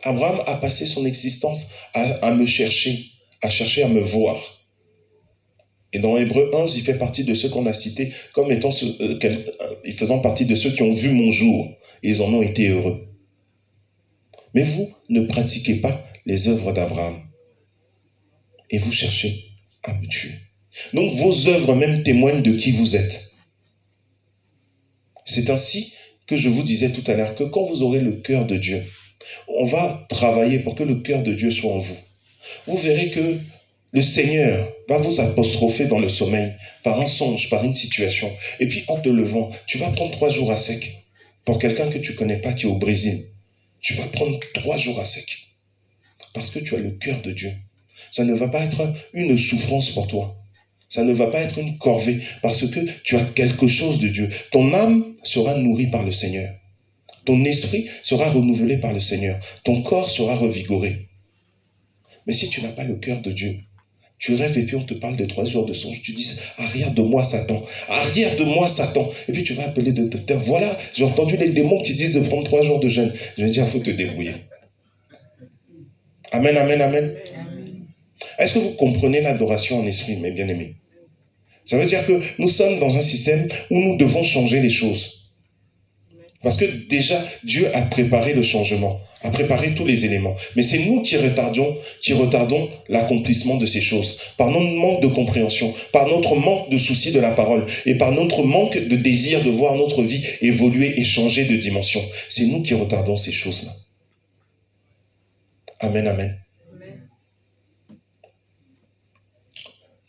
Abraham a passé son existence à me chercher, à chercher à me voir. Et dans Hébreux 11, il fait partie de ceux qu'on a cités comme étant faisant partie de ceux qui ont vu mon jour. Et ils en ont été heureux. Mais vous ne pratiquez pas les œuvres d'Abraham. Et vous cherchez à me tuer. Donc vos œuvres même témoignent de qui vous êtes. C'est ainsi que je vous disais tout à l'heure que quand vous aurez le cœur de Dieu, on va travailler pour que le cœur de Dieu soit en vous. Vous verrez que le Seigneur va vous apostropher dans le sommeil, par un songe, par une situation. Et puis en te levant, tu vas prendre 3 jours à sec. Pour quelqu'un que tu ne connais pas qui est au Brésil, tu vas prendre 3 jours à sec. Parce que tu as le cœur de Dieu. Ça ne va pas être une souffrance pour toi. Ça ne va pas être une corvée parce que tu as quelque chose de Dieu. Ton âme sera nourrie par le Seigneur. Ton esprit sera renouvelé par le Seigneur. Ton corps sera revigoré. Mais si tu n'as pas le cœur de Dieu, tu rêves et puis on te parle de 3 jours de songe. Tu dis, arrière de moi Satan, arrière de moi Satan. Et puis tu vas appeler le docteur. Voilà, j'ai entendu les démons qui disent de prendre 3 jours de jeûne. Je vais dire, il faut te débrouiller. Amen, amen, amen. Est-ce que vous comprenez l'adoration en esprit, mes bien-aimés? Ça veut dire que nous sommes dans un système où nous devons changer les choses. Parce que déjà, Dieu a préparé le changement, a préparé tous les éléments. Mais c'est nous qui retardons l'accomplissement de ces choses. Par notre manque de compréhension, par notre manque de souci de la parole et par notre manque de désir de voir notre vie évoluer et changer de dimension. C'est nous qui retardons ces choses-là. Amen, amen.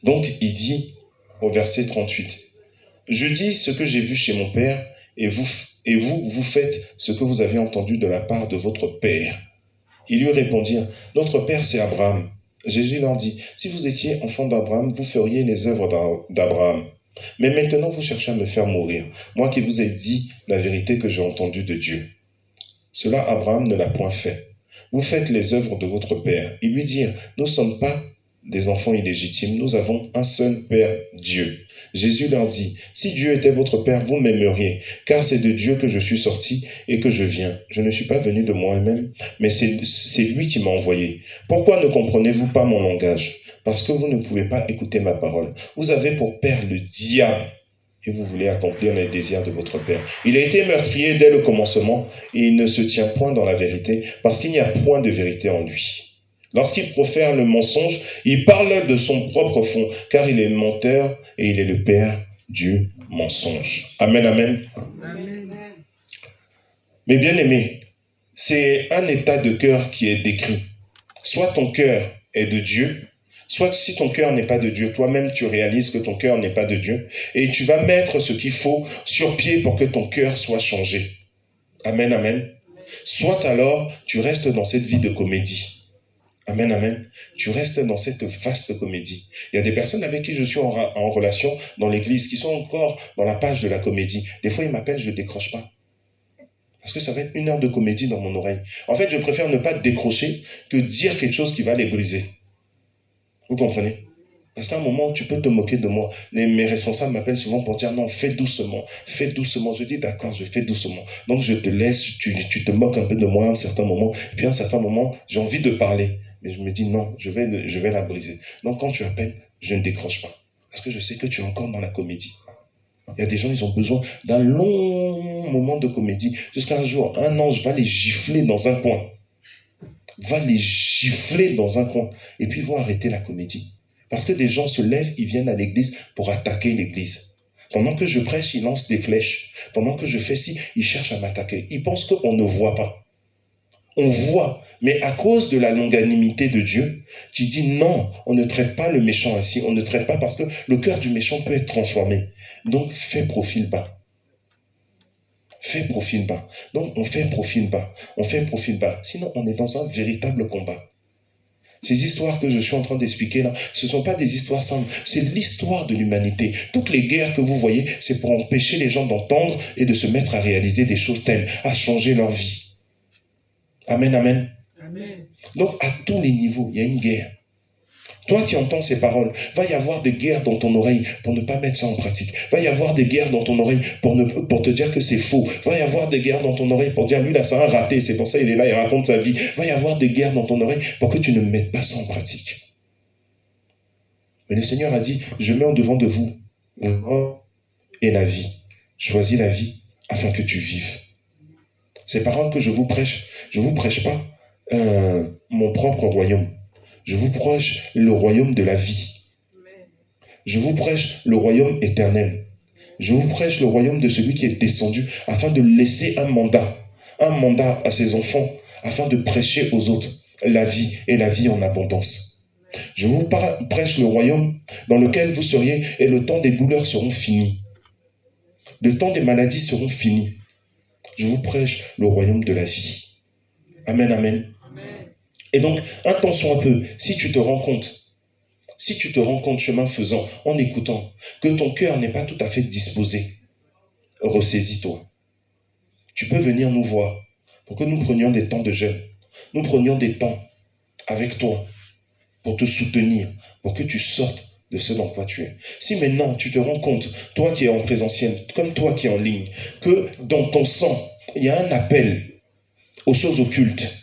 Donc, il dit au verset 38, « Je dis ce que j'ai vu chez mon père, et vous faites ce que vous avez entendu de la part de votre père. » Ils lui répondirent, « Notre père, c'est Abraham. » Jésus leur dit, « Si vous étiez enfant d'Abraham, vous feriez les œuvres d'Abraham. Mais maintenant, vous cherchez à me faire mourir, moi qui vous ai dit la vérité que j'ai entendue de Dieu. Cela, Abraham ne l'a point fait. Vous faites les œuvres de votre père. » Ils lui dirent, « Nous ne sommes pas des enfants illégitimes, nous avons un seul Père, Dieu. Jésus leur dit, si Dieu était votre Père, vous m'aimeriez, car c'est de Dieu que je suis sorti et que je viens. Je ne suis pas venu de moi-même, mais c'est lui qui m'a envoyé. Pourquoi ne comprenez-vous pas mon langage? Parce que vous ne pouvez pas écouter ma parole. Vous avez pour père le diable et vous voulez accomplir les désirs de votre père. Il a été meurtrier dès le commencement et il ne se tient point dans la vérité parce qu'il n'y a point de vérité en lui. Lorsqu'il profère le mensonge, il parle de son propre fond, car il est menteur et il est le père du mensonge. Amen, amen. Amen. Mes bien-aimés, c'est un état de cœur qui est décrit. Soit ton cœur est de Dieu, soit si ton cœur n'est pas de Dieu, toi-même tu réalises que ton cœur n'est pas de Dieu, et tu vas mettre ce qu'il faut sur pied pour que ton cœur soit changé. Amen, amen. Soit alors, tu restes dans cette vie de comédie. Amen, amen. Tu restes dans cette vaste comédie. Il y a des personnes avec qui je suis en relation dans l'église qui sont encore dans la page de la comédie. Des fois, ils m'appellent, je ne décroche pas. Parce que ça va être 1 heure de comédie dans mon oreille. En fait, je préfère ne pas décrocher que dire quelque chose qui va les briser. Vous comprenez? Parce qu'à un moment, tu peux te moquer de moi. Mes responsables m'appellent souvent pour dire non, fais doucement, fais doucement. Je dis d'accord, je fais doucement. Donc je te laisse, tu te moques un peu de moi à un certain moment. Et puis à un certain moment, j'ai envie de parler. Mais je me dis non, je vais la briser. Donc quand tu appelles, je ne décroche pas. Parce que je sais que tu es encore dans la comédie. Il y a des gens, ils ont besoin d'un long moment de comédie. Jusqu'à un jour, un ange va les gifler dans un coin. Va les gifler dans un coin. Et puis ils vont arrêter la comédie. Parce que des gens se lèvent, ils viennent à l'église pour attaquer l'église. Pendant que je prêche, ils lancent des flèches. Pendant que je fais ci, ils cherchent à m'attaquer. Ils pensent qu'on ne voit pas. On voit, mais à cause de la longanimité de Dieu, qui dit non, on ne traite pas le méchant ainsi, on ne traite pas parce que le cœur du méchant peut être transformé. Donc, fais profil bas. Fais profil bas. Donc, on fait profil bas. On fait profil bas. Sinon, on est dans un véritable combat. Ces histoires que je suis en train d'expliquer là, ce ne sont pas des histoires simples, c'est l'histoire de l'humanité. Toutes les guerres que vous voyez, c'est pour empêcher les gens d'entendre et de se mettre à réaliser des choses telles, à changer leur vie. Amen, amen. Amen. Donc, à tous les niveaux, il y a une guerre. Toi qui entends ces paroles, va y avoir des guerres dans ton oreille pour ne pas mettre ça en pratique. Va y avoir des guerres dans ton oreille pour te dire que c'est faux. Va y avoir des guerres dans ton oreille pour dire, lui là, c'est un raté, c'est pour ça il est là, il raconte sa vie. Va y avoir des guerres dans ton oreille pour que tu ne mettes pas ça en pratique. Mais le Seigneur a dit, je mets en devant de vous la mort et la vie. Choisis la vie afin que tu vives. Ces paroles que je vous prêche pas mon propre royaume. Je vous prêche le royaume de la vie. Je vous prêche le royaume éternel. Je vous prêche le royaume de celui qui est descendu afin de laisser un mandat à ses enfants, afin de prêcher aux autres la vie et la vie en abondance. Je vous prêche le royaume dans lequel vous seriez et le temps des douleurs seront finis. Le temps des maladies seront finis. Je vous prêche le royaume de la vie. Amen, amen. Et donc, attention un peu, si tu te rends compte, chemin faisant, en écoutant, que ton cœur n'est pas tout à fait disposé, ressaisis-toi. Tu peux venir nous voir pour que nous prenions des temps de jeûne. Nous prenions des temps avec toi pour te soutenir, pour que tu sortes de ce dans quoi tu es. Si maintenant tu te rends compte, toi qui es en présentiel, comme toi qui es en ligne, que dans ton sang, il y a un appel aux choses occultes,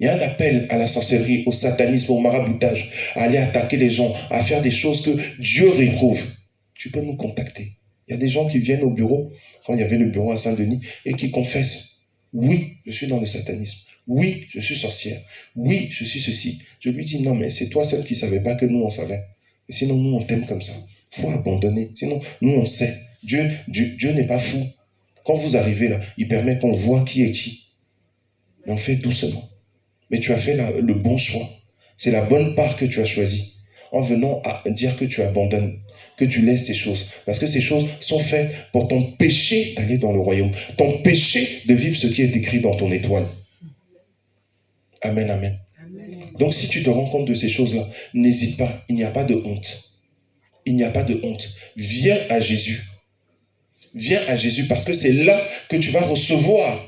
il y a un appel à la sorcellerie, au satanisme, au maraboutage, à aller attaquer les gens, à faire des choses que Dieu réprouve. Tu peux nous contacter. Il y a des gens qui viennent au bureau, quand il y avait le bureau à Saint-Denis, et qui confessent, oui, je suis dans le satanisme. Oui, je suis sorcière. Oui, je suis ceci. Je lui dis, non, mais c'est toi celle qui ne savait pas que nous, on savait. Et sinon, nous, on t'aime comme ça. Il faut abandonner. Sinon, nous, on sait. Dieu n'est pas fou. Quand vous arrivez là, il permet qu'on voit qui est qui. Mais on fait doucement. Mais tu as fait le bon choix. C'est la bonne part que tu as choisie. En venant à dire que tu abandonnes, que tu laisses ces choses. Parce que ces choses sont faites pour t'empêcher d'aller dans le royaume. T'empêcher de vivre ce qui est écrit dans ton étoile. Amen, amen. Donc si tu te rends compte de ces choses-là, n'hésite pas. Il n'y a pas de honte. Il n'y a pas de honte. Viens à Jésus. Viens à Jésus parce que c'est là que tu vas recevoir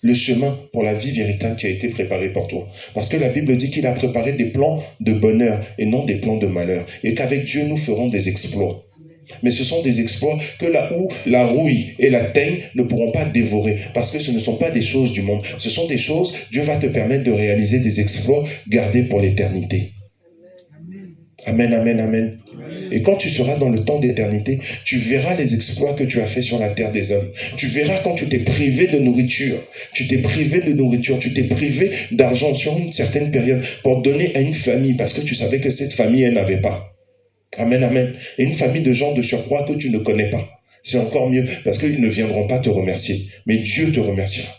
le chemin pour la vie véritable qui a été préparé pour toi. Parce que la Bible dit qu'il a préparé des plans de bonheur et non des plans de malheur. Et qu'avec Dieu, nous ferons des exploits. Mais ce sont des exploits que là où la rouille et la teigne ne pourront pas dévorer. Parce que ce ne sont pas des choses du monde. Ce sont des choses, Dieu va te permettre de réaliser des exploits gardés pour l'éternité. Amen, amen, amen. Et quand tu seras dans le temps d'éternité, tu verras les exploits que tu as fait sur la terre des hommes. Tu verras quand tu t'es privé de nourriture, tu t'es privé d'argent sur une certaine période pour donner à une famille parce que tu savais que cette famille, elle n'avait pas. Amen, amen. Et une famille de gens de surcroît que tu ne connais pas. C'est encore mieux parce qu'ils ne viendront pas te remercier. Mais Dieu te remerciera.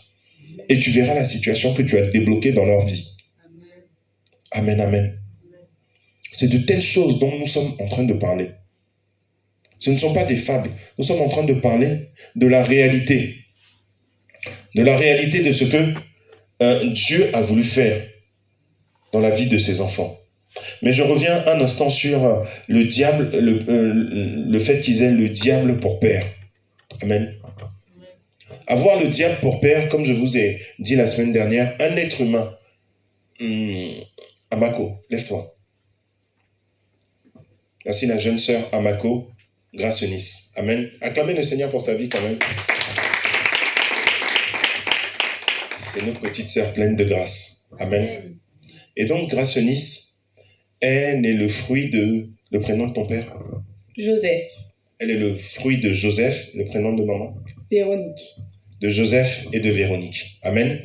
Et tu verras la situation que tu as débloquée dans leur vie. Amen, amen. C'est de telles choses dont nous sommes en train de parler. Ce ne sont pas des fables. Nous sommes en train de parler de la réalité. De la réalité de ce que Dieu a voulu faire dans la vie de ses enfants. Mais je reviens un instant sur le diable, le fait qu'ils aient le diable pour père. Amen. Avoir le diable pour père, comme je vous ai dit la semaine dernière, un être humain. Amako, lève-toi. Merci la jeune sœur Amako, Grâce Nice. Amen. Acclamez le Seigneur pour sa vie quand même. C'est notre petite sœur pleine de grâce. Amen. Et donc, Grâce Nice, elle est le fruit de... Le prénom de ton père? Joseph. Elle est le fruit de Joseph, le prénom de maman? Véronique. De Joseph et de Véronique. Amen.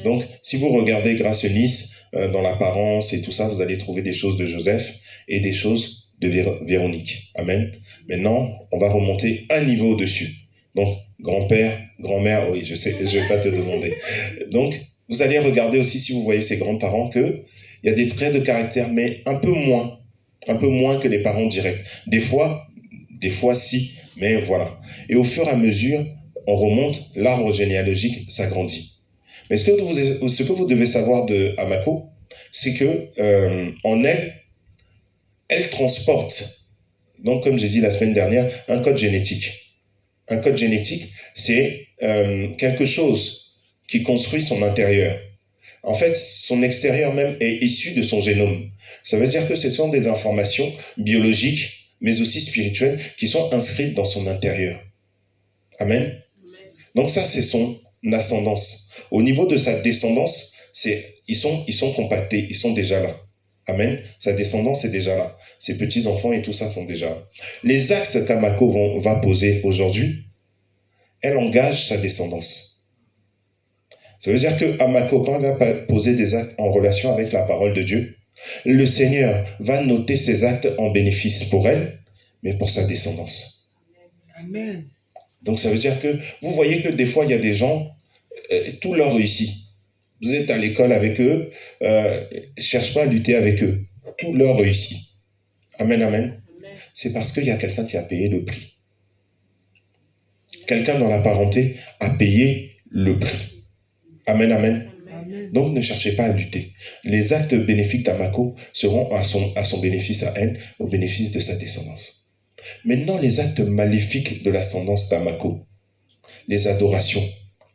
Donc, si vous regardez Grâce Nice, dans l'apparence et tout ça, vous allez trouver des choses de Joseph et des choses de Véronique. Amen. Maintenant, on va remonter un niveau au-dessus. Donc, grand-père, grand-mère, oui, je sais, je ne vais pas te demander. Donc, vous allez regarder aussi, si vous voyez ces grands-parents, qu'il y a des traits de caractère, mais un peu moins que les parents directs. Des fois si, mais voilà. Et au fur et à mesure, on remonte, l'arbre généalogique s'agrandit. Mais ce que vous devez savoir de Amako, c'est que en elle transporte, donc comme j'ai dit la semaine dernière, un code génétique. Un code génétique, c'est quelque chose qui construit son intérieur. En fait, son extérieur même est issu de son génome. Ça veut dire que ce sont des informations biologiques, mais aussi spirituelles, qui sont inscrites dans son intérieur. Amen. Donc ça, c'est son ascendance. Au niveau de sa descendance, ils sont compactés, ils sont déjà là. Amen. Sa descendance est déjà là. Ses petits-enfants et tout ça sont déjà là. Les actes qu'Amako va poser aujourd'hui, elle engage sa descendance. Ça veut dire que Amako, quand elle va poser des actes en relation avec la parole de Dieu, le Seigneur va noter ces actes en bénéfice pour elle, mais pour sa descendance. Amen. Donc ça veut dire que vous voyez que des fois, il y a des gens, tout leur réussit. Vous êtes à l'école avec eux, cherche pas à lutter avec eux. Tout leur réussit. Amen, amen. C'est parce qu'il y a quelqu'un qui a payé le prix. Quelqu'un dans la parenté a payé le prix. Amen, amen. Donc ne cherchez pas à lutter. Les actes bénéfiques d'Amako seront à son bénéfice à elle, au bénéfice de sa descendance. Maintenant, les actes maléfiques de l'ascendance d'Amako, les adorations,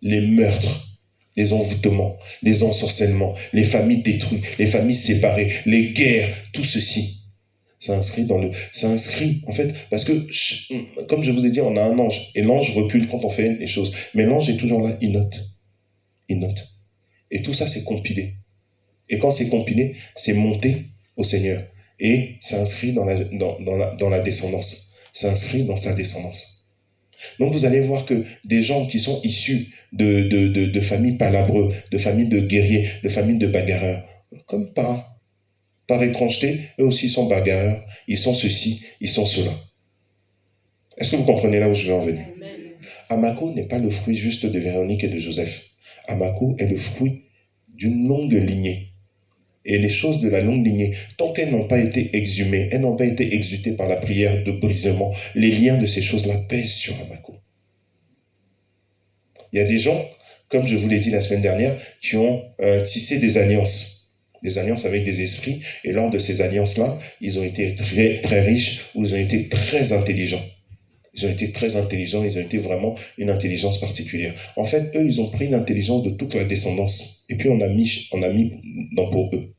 les meurtres, les envoûtements, les ensorcellements, les familles détruites, les familles séparées, les guerres, tout ceci, ça inscrit en fait, parce que, comme je vous ai dit, on a un ange, et l'ange recule quand on fait les choses, mais l'ange est toujours là, il note. Et tout ça, c'est compilé. Et quand c'est compilé, c'est monté au Seigneur. Et ça inscrit dans la descendance. Ça inscrit dans sa descendance. Donc vous allez voir que des gens qui sont issus de familles palabreux, de familles de guerriers, de familles de bagarreurs, comme par étrangeté, eux aussi sont bagarreurs, ils sont ceci, ils sont cela. Est-ce que vous comprenez là où je veux en venir? Amako n'est pas le fruit juste de Véronique et de Joseph. Amako est le fruit d'une longue lignée. Et les choses de la longue lignée, tant qu'elles n'ont pas été exhumées, elles n'ont pas été exultées par la prière de brisement, les liens de ces choses-là pèsent sur Amako. Il y a des gens, comme je vous l'ai dit la semaine dernière, qui ont tissé des alliances avec des esprits, et lors de ces alliances-là, ils ont été très, très riches, ou ils ont été très intelligents. Ils ont été très intelligents, ils ont été vraiment une intelligence particulière. En fait, eux, ils ont pris l'intelligence de toute la descendance. Et puis, on a mis pour eux.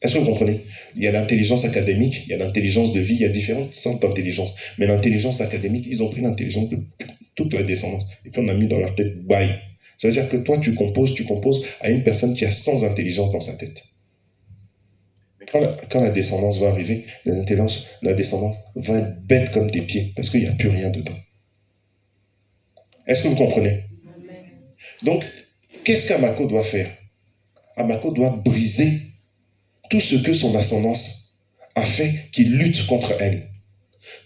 Est-ce que vous comprenez? Il y a l'intelligence académique, il y a l'intelligence de vie, il y a différentes sortes d'intelligence. Mais l'intelligence académique, ils ont pris l'intelligence de toute la descendance. Et puis, on a mis dans leur tête, bye. Ça veut dire que toi, tu composes à une personne qui a 100 intelligences dans sa tête. Mais quand la descendance va arriver, la descendance va être bête comme tes pieds, parce qu'il n'y a plus rien dedans. Est-ce que vous comprenez? Donc, qu'est-ce qu'Amako doit faire? Amako doit briser tout ce que son ascendance a fait qui lutte contre elle.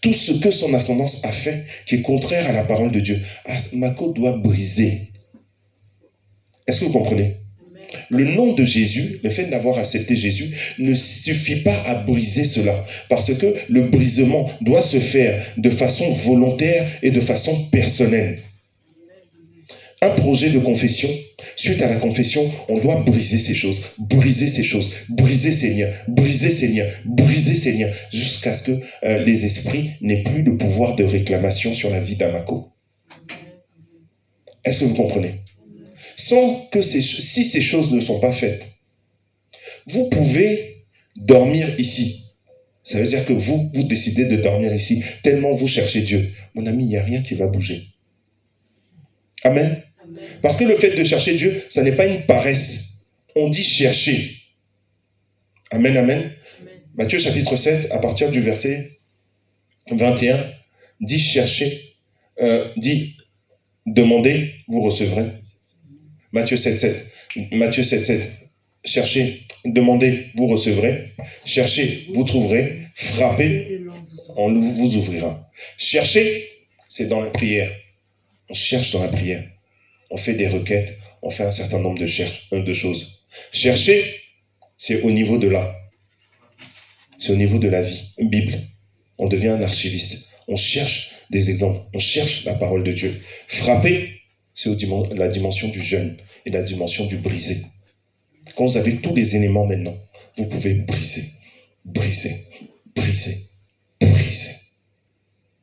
Tout ce que son ascendance a fait qui est contraire à la parole de Dieu. Amako doit briser. Est-ce que vous comprenez? Le nom de Jésus, le fait d'avoir accepté Jésus, ne suffit pas à briser cela. Parce que le brisement doit se faire de façon volontaire et de façon personnelle. Un projet de confession, suite à la confession, on doit briser ces choses, briser ces choses, briser ces liens, briser ces liens, briser ces liens, jusqu'à ce que les esprits n'aient plus le pouvoir de réclamation sur la vie d'Amako. Est-ce que vous comprenez? Sans que si ces choses ne sont pas faites, vous pouvez dormir ici. Ça veut dire que vous décidez de dormir ici, tellement vous cherchez Dieu. Mon ami, il n'y a rien qui va bouger. Amen. Parce que le fait de chercher Dieu, ça n'est pas une paresse. On dit chercher. Amen, amen. Amen. Matthieu chapitre 7, à partir du verset 21, dit chercher, dit demandez, vous recevrez. Matthieu 7, 7. Cherchez, demandez, vous recevrez. Cherchez, vous trouverez. Frappez, on vous ouvrira. Cherchez, c'est dans la prière. On cherche dans la prière. On fait des requêtes, on fait un certain nombre de choses. Chercher, c'est au niveau de là. C'est au niveau de la vie. Une Bible. On devient un archiviste. On cherche des exemples. On cherche la parole de Dieu. Frapper, c'est la dimension du jeûne et la dimension du briser. Quand vous avez tous les éléments maintenant, vous pouvez briser, briser, briser, briser.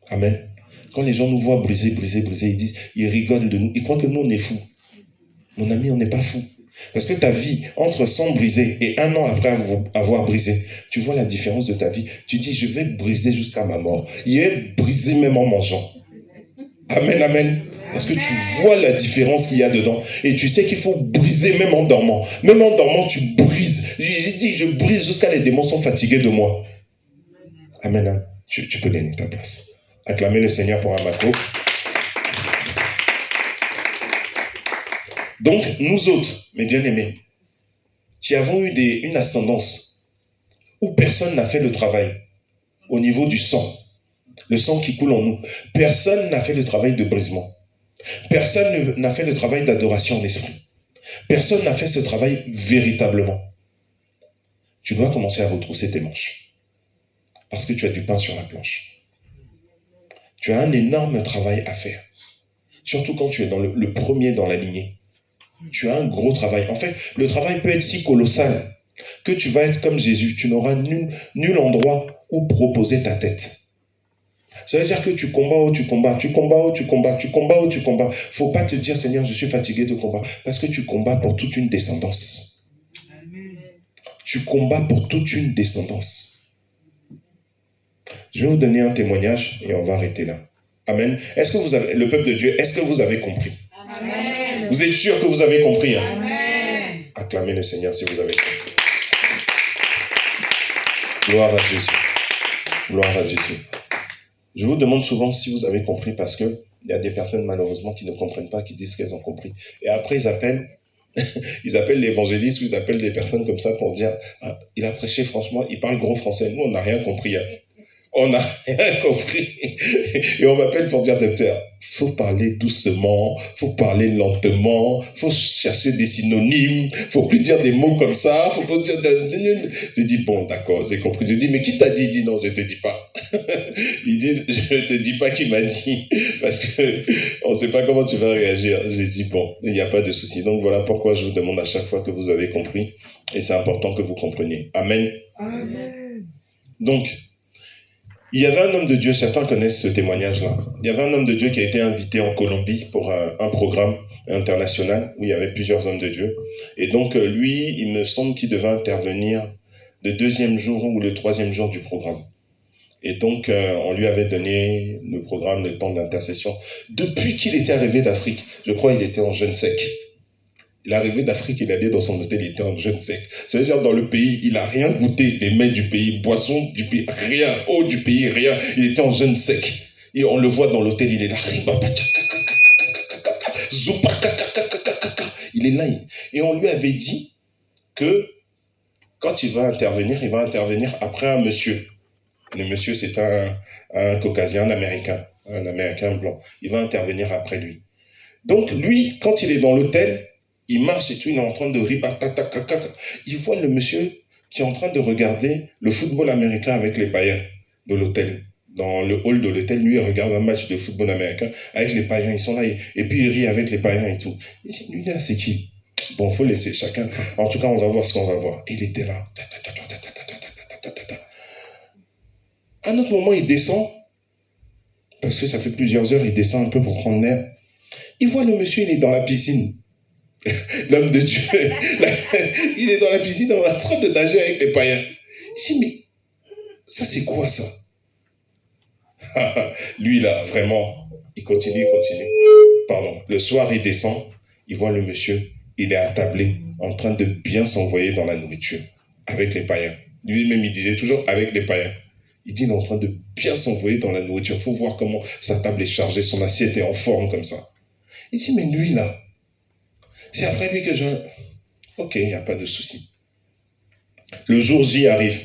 Amen. Quand les gens nous voient briser, briser, briser, ils rigolent de nous. Ils croient que nous, on est fous. Mon ami, on n'est pas fous. Parce que ta vie, entre sans briser et 1 an après avoir brisé, tu vois la différence de ta vie. Tu dis, je vais briser jusqu'à ma mort. Il est brisé même en mangeant. Amen, amen. Parce que tu vois la différence qu'il y a dedans. Et tu sais qu'il faut briser même en dormant. Même en dormant, tu brises. J'ai dit, je brise jusqu'à les démons sont fatigués de moi. Amen, amen. Tu peux gagner ta place. Acclamez le Seigneur pour Amako. Donc, nous autres, mes bien-aimés, qui avons eu une ascendance où personne n'a fait le travail au niveau du sang, le sang qui coule en nous, personne n'a fait le travail de brisement. Personne n'a fait le travail d'adoration d'esprit. Personne n'a fait ce travail véritablement. Tu dois commencer à retrousser tes manches. Parce que tu as du pain sur la planche. Tu as un énorme travail à faire. Surtout quand tu es dans le premier dans la lignée. Tu as un gros travail. En fait, le travail peut être si colossal que tu vas être comme Jésus. Tu n'auras nul endroit où proposer ta tête. Ça veut dire que tu combats où tu combats, tu combats où tu combats, tu combats où tu combats. Faut pas te dire, Seigneur, je suis fatigué de combat. Parce que tu combats pour toute une descendance. Amen. Tu combats pour toute une descendance. Je vais vous donner un témoignage et on va arrêter là. Amen. Est-ce que vous avez, le peuple de Dieu, est-ce que vous avez compris? Amen. Vous êtes sûr que vous avez compris, hein? Amen. Acclamez le Seigneur si vous avez compris. Gloire à Jésus. Gloire à Jésus. Je vous demande souvent si vous avez compris parce que il y a des personnes malheureusement qui ne comprennent pas, qui disent qu'elles ont compris. Et après ils appellent l'évangéliste, ou ils appellent des personnes comme ça pour dire ah, il a prêché franchement, il parle gros français. Nous on n'a rien compris. Hein. On n'a rien compris. Et on m'appelle pour dire docteur, faut parler doucement, faut parler lentement, faut chercher des synonymes, faut plus dire des mots comme ça, faut pas dire... Je dis bon d'accord, j'ai compris. Je dis mais qui t'a dit? Il dit non, je te dis pas. Il dit je te dis pas qui m'a dit parce que on sait pas comment tu vas réagir. J'ai dit bon, il n'y a pas de souci. Donc voilà pourquoi je vous demande à chaque fois que vous avez compris et c'est important que vous compreniez. Amen. Amen. Donc Il y avait un homme de Dieu, certains connaissent ce témoignage-là. Il y avait un homme de Dieu qui a été invité en Colombie pour un programme international où il y avait plusieurs hommes de Dieu. Et donc, lui, il me semble qu'il devait intervenir le deuxième jour ou le troisième jour du programme. Et donc, on lui avait donné le programme, le temps d'intercession. Depuis qu'il était arrivé d'Afrique, je crois qu'il était en jeûne sec. Il est arrivé d'Afrique, il allait dans son hôtel, il était en jeûne sec. Ça veut dire dans le pays, il n'a rien goûté des mets du pays, boissons du pays, rien, eau du pays, rien. Il était en jeûne sec. Et on le voit dans l'hôtel, il est là. Il est là. Et on lui avait dit que quand il va intervenir après un monsieur. Le monsieur, c'est un caucasien, un américain blanc. Il va intervenir après lui. Donc lui, quand il est dans l'hôtel, il marche et tout, il est en train de rire. Il voit le monsieur qui est en train de regarder le football américain avec les païens de l'hôtel. Dans le hall de l'hôtel, lui, il regarde un match de football américain avec les païens. Ils sont là et puis il rit avec les païens et tout. Il dit, lui là, c'est qui? Bon, faut laisser chacun. En tout cas, on va voir ce qu'on va voir. Et il était là. À un autre moment, il descend, parce que ça fait plusieurs heures, il descend un peu pour prendre l'air. Il voit le monsieur, il est dans la piscine. L'homme de Dieu, il est dans la piscine en train de nager avec les païens. Il dit, mais ça c'est quoi ça? Lui là, vraiment, il continue. Pardon. Le soir, il descend, il voit le monsieur, il est attablé, en train de bien s'envoyer dans la nourriture, avec les païens. Lui-même, il disait toujours avec les païens. Il dit, il est en train de bien s'envoyer dans la nourriture. Il faut voir comment sa table est chargée, son assiette est en forme comme ça. Il dit, mais lui là, c'est après lui que je... Ok, il n'y a pas de souci. Le jour J arrive.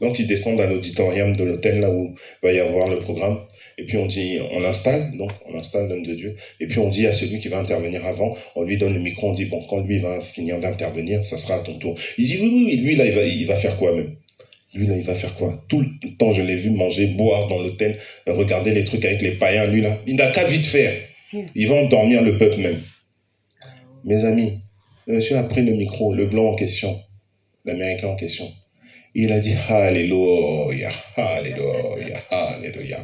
Donc, ils descendent à l'auditorium de l'hôtel, là où va y avoir le programme. Et puis, on dit, on l'installe, donc on installe l'homme de Dieu. Et puis, on dit à celui qui va intervenir avant, on lui donne le micro, on dit, bon, quand lui va finir d'intervenir, ça sera à ton tour. Il dit, oui, lui, là, il va faire quoi même? Lui, là, il va faire quoi? Tout le temps, je l'ai vu manger, boire dans l'hôtel, regarder les trucs avec les païens. Lui, là, il n'a qu'à vite faire. Il va endormir le peuple même. Mes amis, le monsieur a pris le micro, le blanc en question, l'américain en question. Il a dit, Alléluia, Alléluia, Alléluia.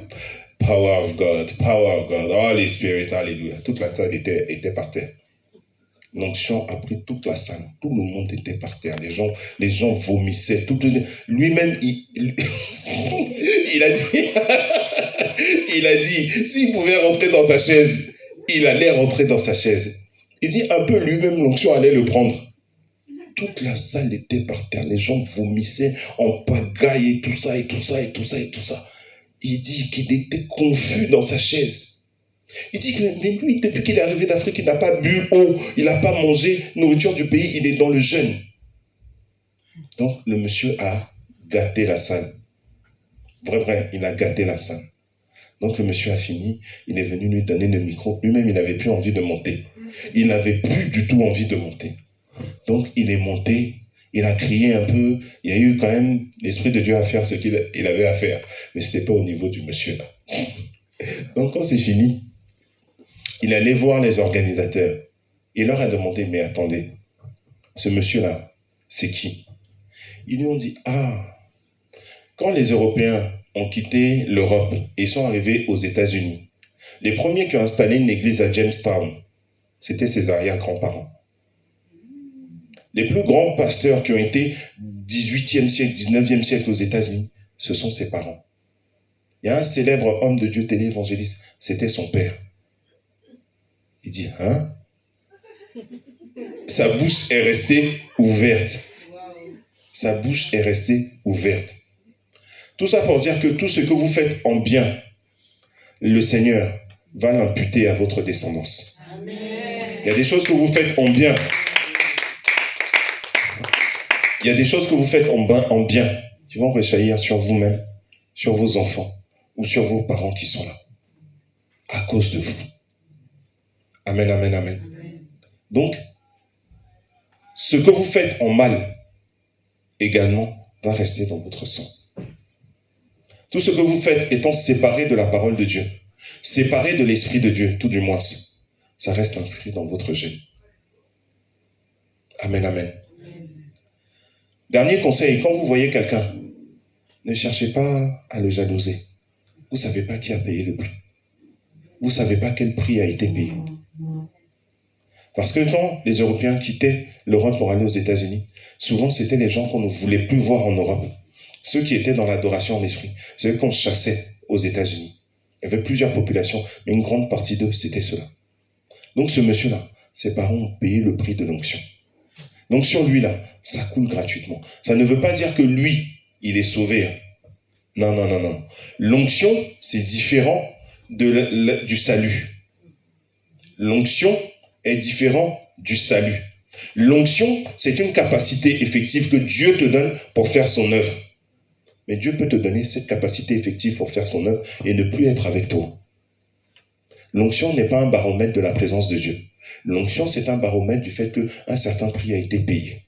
Power of God, Holy Spirit, Alléluia. Toute la terre était par terre. L'onction a pris toute la salle. Tout le monde était par terre. Les gens vomissaient. Lui-même, il a dit, il a dit, s'il pouvait rentrer dans sa chaise, il allait rentrer dans sa chaise. Il dit, un peu lui-même, l'onction allait le prendre. Toute la salle était par terre. Les gens vomissaient en pagaille et tout ça. Il dit qu'il était confus dans sa chaise. Il dit que lui, depuis qu'il est arrivé d'Afrique, il n'a pas bu eau, il n'a pas mangé nourriture du pays, il est dans le jeûne. Donc, le monsieur a gâté la salle. Vrai, il a gâté la salle. Donc, le monsieur a fini, il est venu lui donner le micro. Lui-même, il n'avait plus envie de monter. Il n'avait plus du tout envie de monter. Donc, il est monté, il a crié un peu. Il y a eu quand même l'Esprit de Dieu à faire ce qu'il avait à faire. Mais ce n'était pas au niveau du monsieur, là. Donc, quand c'est fini, il allait voir les organisateurs. Il leur a demandé, mais attendez, ce monsieur-là, c'est qui? Ils lui ont dit, quand les Européens ont quitté l'Europe et sont arrivés aux États-Unis, les premiers qui ont installé une église à Jamestown, c'était ses arrière-grands-parents. Les plus grands pasteurs qui ont été 18e siècle, 19e siècle aux États-Unis, ce sont ses parents. Il y a un célèbre homme de Dieu téléévangéliste, c'était son père. Il dit, Sa bouche est restée ouverte. Sa bouche est restée ouverte. Tout ça pour dire que tout ce que vous faites en bien, le Seigneur va l'imputer à votre descendance. Amen. Il y a des choses que vous faites en bien. Il y a des choses que vous faites en bien qui vont rejaillir sur vous-même, sur vos enfants ou sur vos parents qui sont là. À cause de vous. Amen, amen, amen. Donc, ce que vous faites en mal, également, va rester dans votre sang. Tout ce que vous faites étant séparé de la parole de Dieu, séparé de l'Esprit de Dieu, tout du moins, ça reste inscrit dans votre gène. Amen, amen. Dernier conseil, quand vous voyez quelqu'un Ne cherchez pas à le jalouser. Vous ne savez pas qui a payé le prix. Vous ne savez pas quel prix a été payé. Parce que quand les Européens quittaient l'Europe pour aller aux États-Unis, souvent c'était les gens qu'on ne voulait plus voir en Europe. Ceux qui étaient dans l'adoration en esprit, ceux qu'on chassait aux États-Unis. Il y avait plusieurs populations, mais une grande partie d'eux, c'était cela. Donc ce monsieur-là, ses parents ont payé le prix de l'onction. Donc sur lui-là, ça coule gratuitement. Ça ne veut pas dire que lui, il est sauvé. Non, non, non, non. L'onction, c'est différent du salut. L'onction est différent du salut. L'onction, c'est une capacité effective que Dieu te donne pour faire son œuvre. Mais Dieu peut te donner cette capacité effective pour faire son œuvre et ne plus être avec toi. L'onction n'est pas un baromètre de la présence de Dieu. L'onction, c'est un baromètre du fait qu'un certain prix a été payé.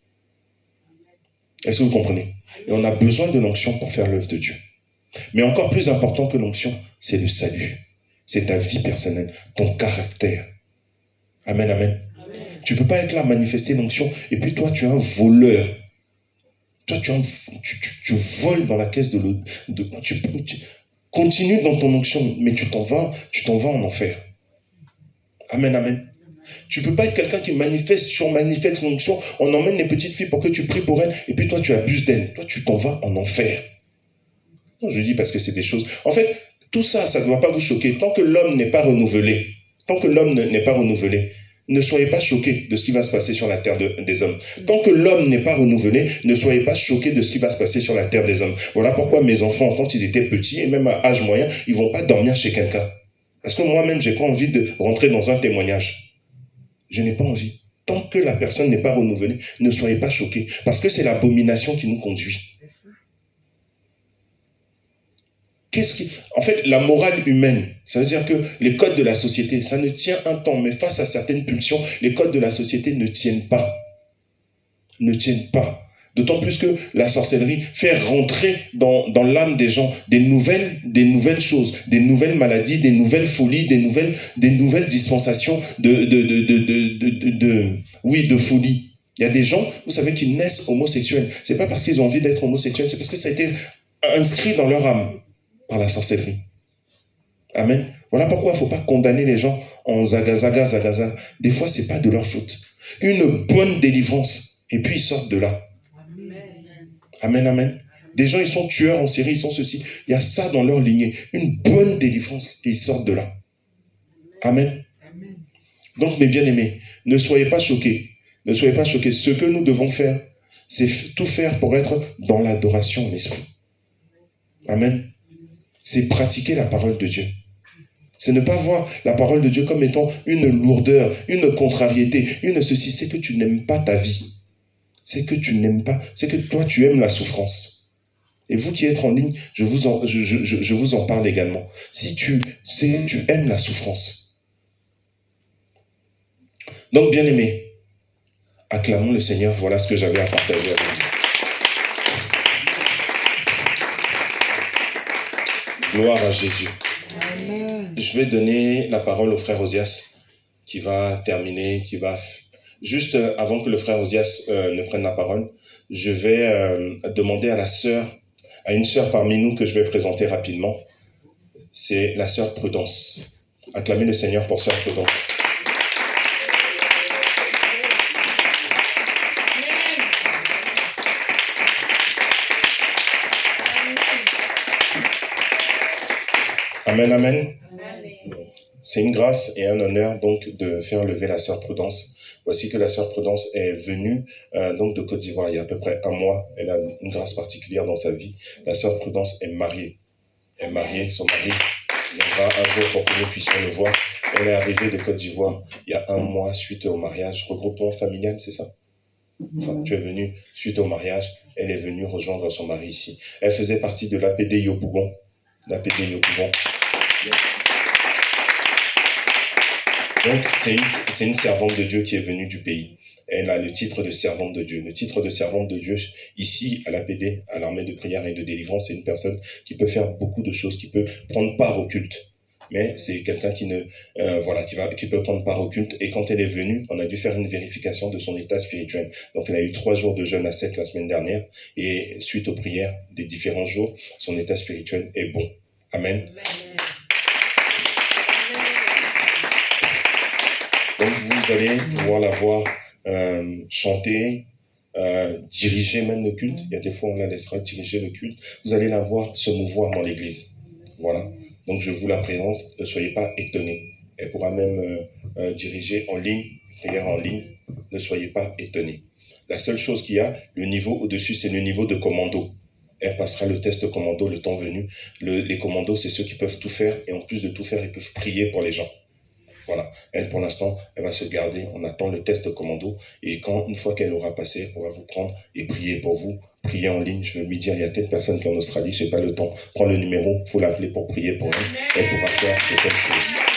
Est-ce que vous comprenez? Et on a besoin de l'onction pour faire l'œuvre de Dieu. Mais encore plus important que l'onction, c'est le salut. C'est ta vie personnelle, ton caractère. Amen, amen. Amen. Tu ne peux pas être là, manifester l'onction, et puis toi, tu es un voleur. Toi, tu voles dans la caisse de l'autre. Tu continues dans ton onction, mais tu t'en vas en enfer. Amen, amen. Tu ne peux pas être quelqu'un qui manifeste l'onction, on emmène les petites filles pour que tu pries pour elles, et puis toi, tu abuses d'elles. Toi, tu t'en vas en enfer. Non, je dis parce que c'est des choses... En fait, tout ça, ça ne doit pas vous choquer. Tant que l'homme n'est pas renouvelé, ne soyez pas choqués de ce qui va se passer sur la terre des hommes. Tant que l'homme n'est pas renouvelé, ne soyez pas choqués de ce qui va se passer sur la terre des hommes. Voilà pourquoi mes enfants, quand ils étaient petits, et même à âge moyen, ils ne vont pas dormir chez quelqu'un. Parce que moi-même, je n'ai pas envie de rentrer dans un témoignage. Je n'ai pas envie. Tant que la personne n'est pas renouvelée, ne soyez pas choqués. Parce que c'est l'abomination qui nous conduit. En fait, la morale humaine, ça veut dire que les codes de la société, ça ne tient un temps, mais face à certaines pulsions, les codes de la société ne tiennent pas. Ne tiennent pas. D'autant plus que la sorcellerie fait rentrer dans l'âme des gens des nouvelles choses, des nouvelles maladies, des nouvelles folies, des nouvelles dispensations de folie. Il y a des gens, vous savez, qui naissent homosexuels. C'est pas parce qu'ils ont envie d'être homosexuels, c'est parce que ça a été inscrit dans leur âme par la sorcellerie. Amen. Voilà pourquoi il ne faut pas condamner les gens en zagazaga. Des fois, ce n'est pas de leur faute. Une bonne délivrance, et puis ils sortent de là. Amen, amen. Des gens, ils sont tueurs en série, ils sont ceci. Il y a ça dans leur lignée. Une bonne délivrance, et ils sortent de là. Amen. Donc, mes bien-aimés, ne soyez pas choqués. Ne soyez pas choqués. Ce que nous devons faire, c'est tout faire pour être dans l'adoration en esprit. Amen. C'est pratiquer la parole de Dieu. C'est ne pas voir la parole de Dieu comme étant une lourdeur, une contrariété, une ceci. C'est que tu n'aimes pas ta vie. C'est que tu n'aimes pas. C'est que toi, tu aimes la souffrance. Et vous qui êtes en ligne, je vous en parle également. Si tu aimes la souffrance. Donc, bien aimé, acclamons le Seigneur. Voilà ce que j'avais à partager avec vous. Gloire à Jésus. Amen. Je vais donner la parole au frère Osias qui va terminer, juste avant que le frère Osias ne prenne la parole, je vais demander à une sœur parmi nous que je vais présenter rapidement. C'est la sœur Prudence. Acclamez le Seigneur pour sœur Prudence. Amen, amen. C'est une grâce et un honneur donc de faire lever la sœur Prudence. Voici que la sœur Prudence est venue donc de Côte d'Ivoire il y a à peu près un mois. Elle a une grâce particulière dans sa vie. La sœur Prudence est mariée. Elle est mariée, son mari viendra un jour pour que nous puissions le voir. Elle est arrivée de Côte d'Ivoire il y a un mois suite au mariage. Regroupement familial, c'est ça? Enfin, tu es venu suite au mariage. Elle est venue rejoindre son mari ici. Elle faisait partie de l'APD Yopougon. L'APD Yopougon. Donc, c'est une servante de Dieu qui est venue du pays. Elle a le titre de servante de Dieu. Le titre de servante de Dieu, ici, à l'APD, à l'armée de prière et de délivrance, c'est une personne qui peut faire beaucoup de choses, qui peut prendre part au culte. mais c'est quelqu'un qui ne, voilà, qui peut prendre part au culte. Et quand elle est venue, on a dû faire une vérification de son état spirituel. Donc, elle a eu 3 jours de jeûne à sec la semaine dernière, et suite aux prières des différents jours, son état spirituel est bon. Amen. Donc, vous allez pouvoir la voir chanter, diriger même le culte. Il y a des fois, on la laissera diriger le culte. Vous allez la voir se mouvoir dans l'église. Voilà. Donc, je vous la présente. Ne soyez pas étonnés. Elle pourra même diriger en ligne, prière en ligne. Ne soyez pas étonnés. La seule chose qu'il y a, le niveau au-dessus, c'est le niveau de commando. Elle passera le test commando le temps venu. Les commandos, c'est ceux qui peuvent tout faire. Et en plus de tout faire, ils peuvent prier pour les gens. Voilà. Elle, pour l'instant, elle va se garder. On attend le test commando. Et une fois qu'elle aura passé, on va vous prendre et prier pour vous. Prier en ligne. Je vais lui dire, il y a telle personne qui est en Australie, je n'ai pas le temps. Prends le numéro, il faut l'appeler pour prier pour elle. Elle pourra faire de telles choses.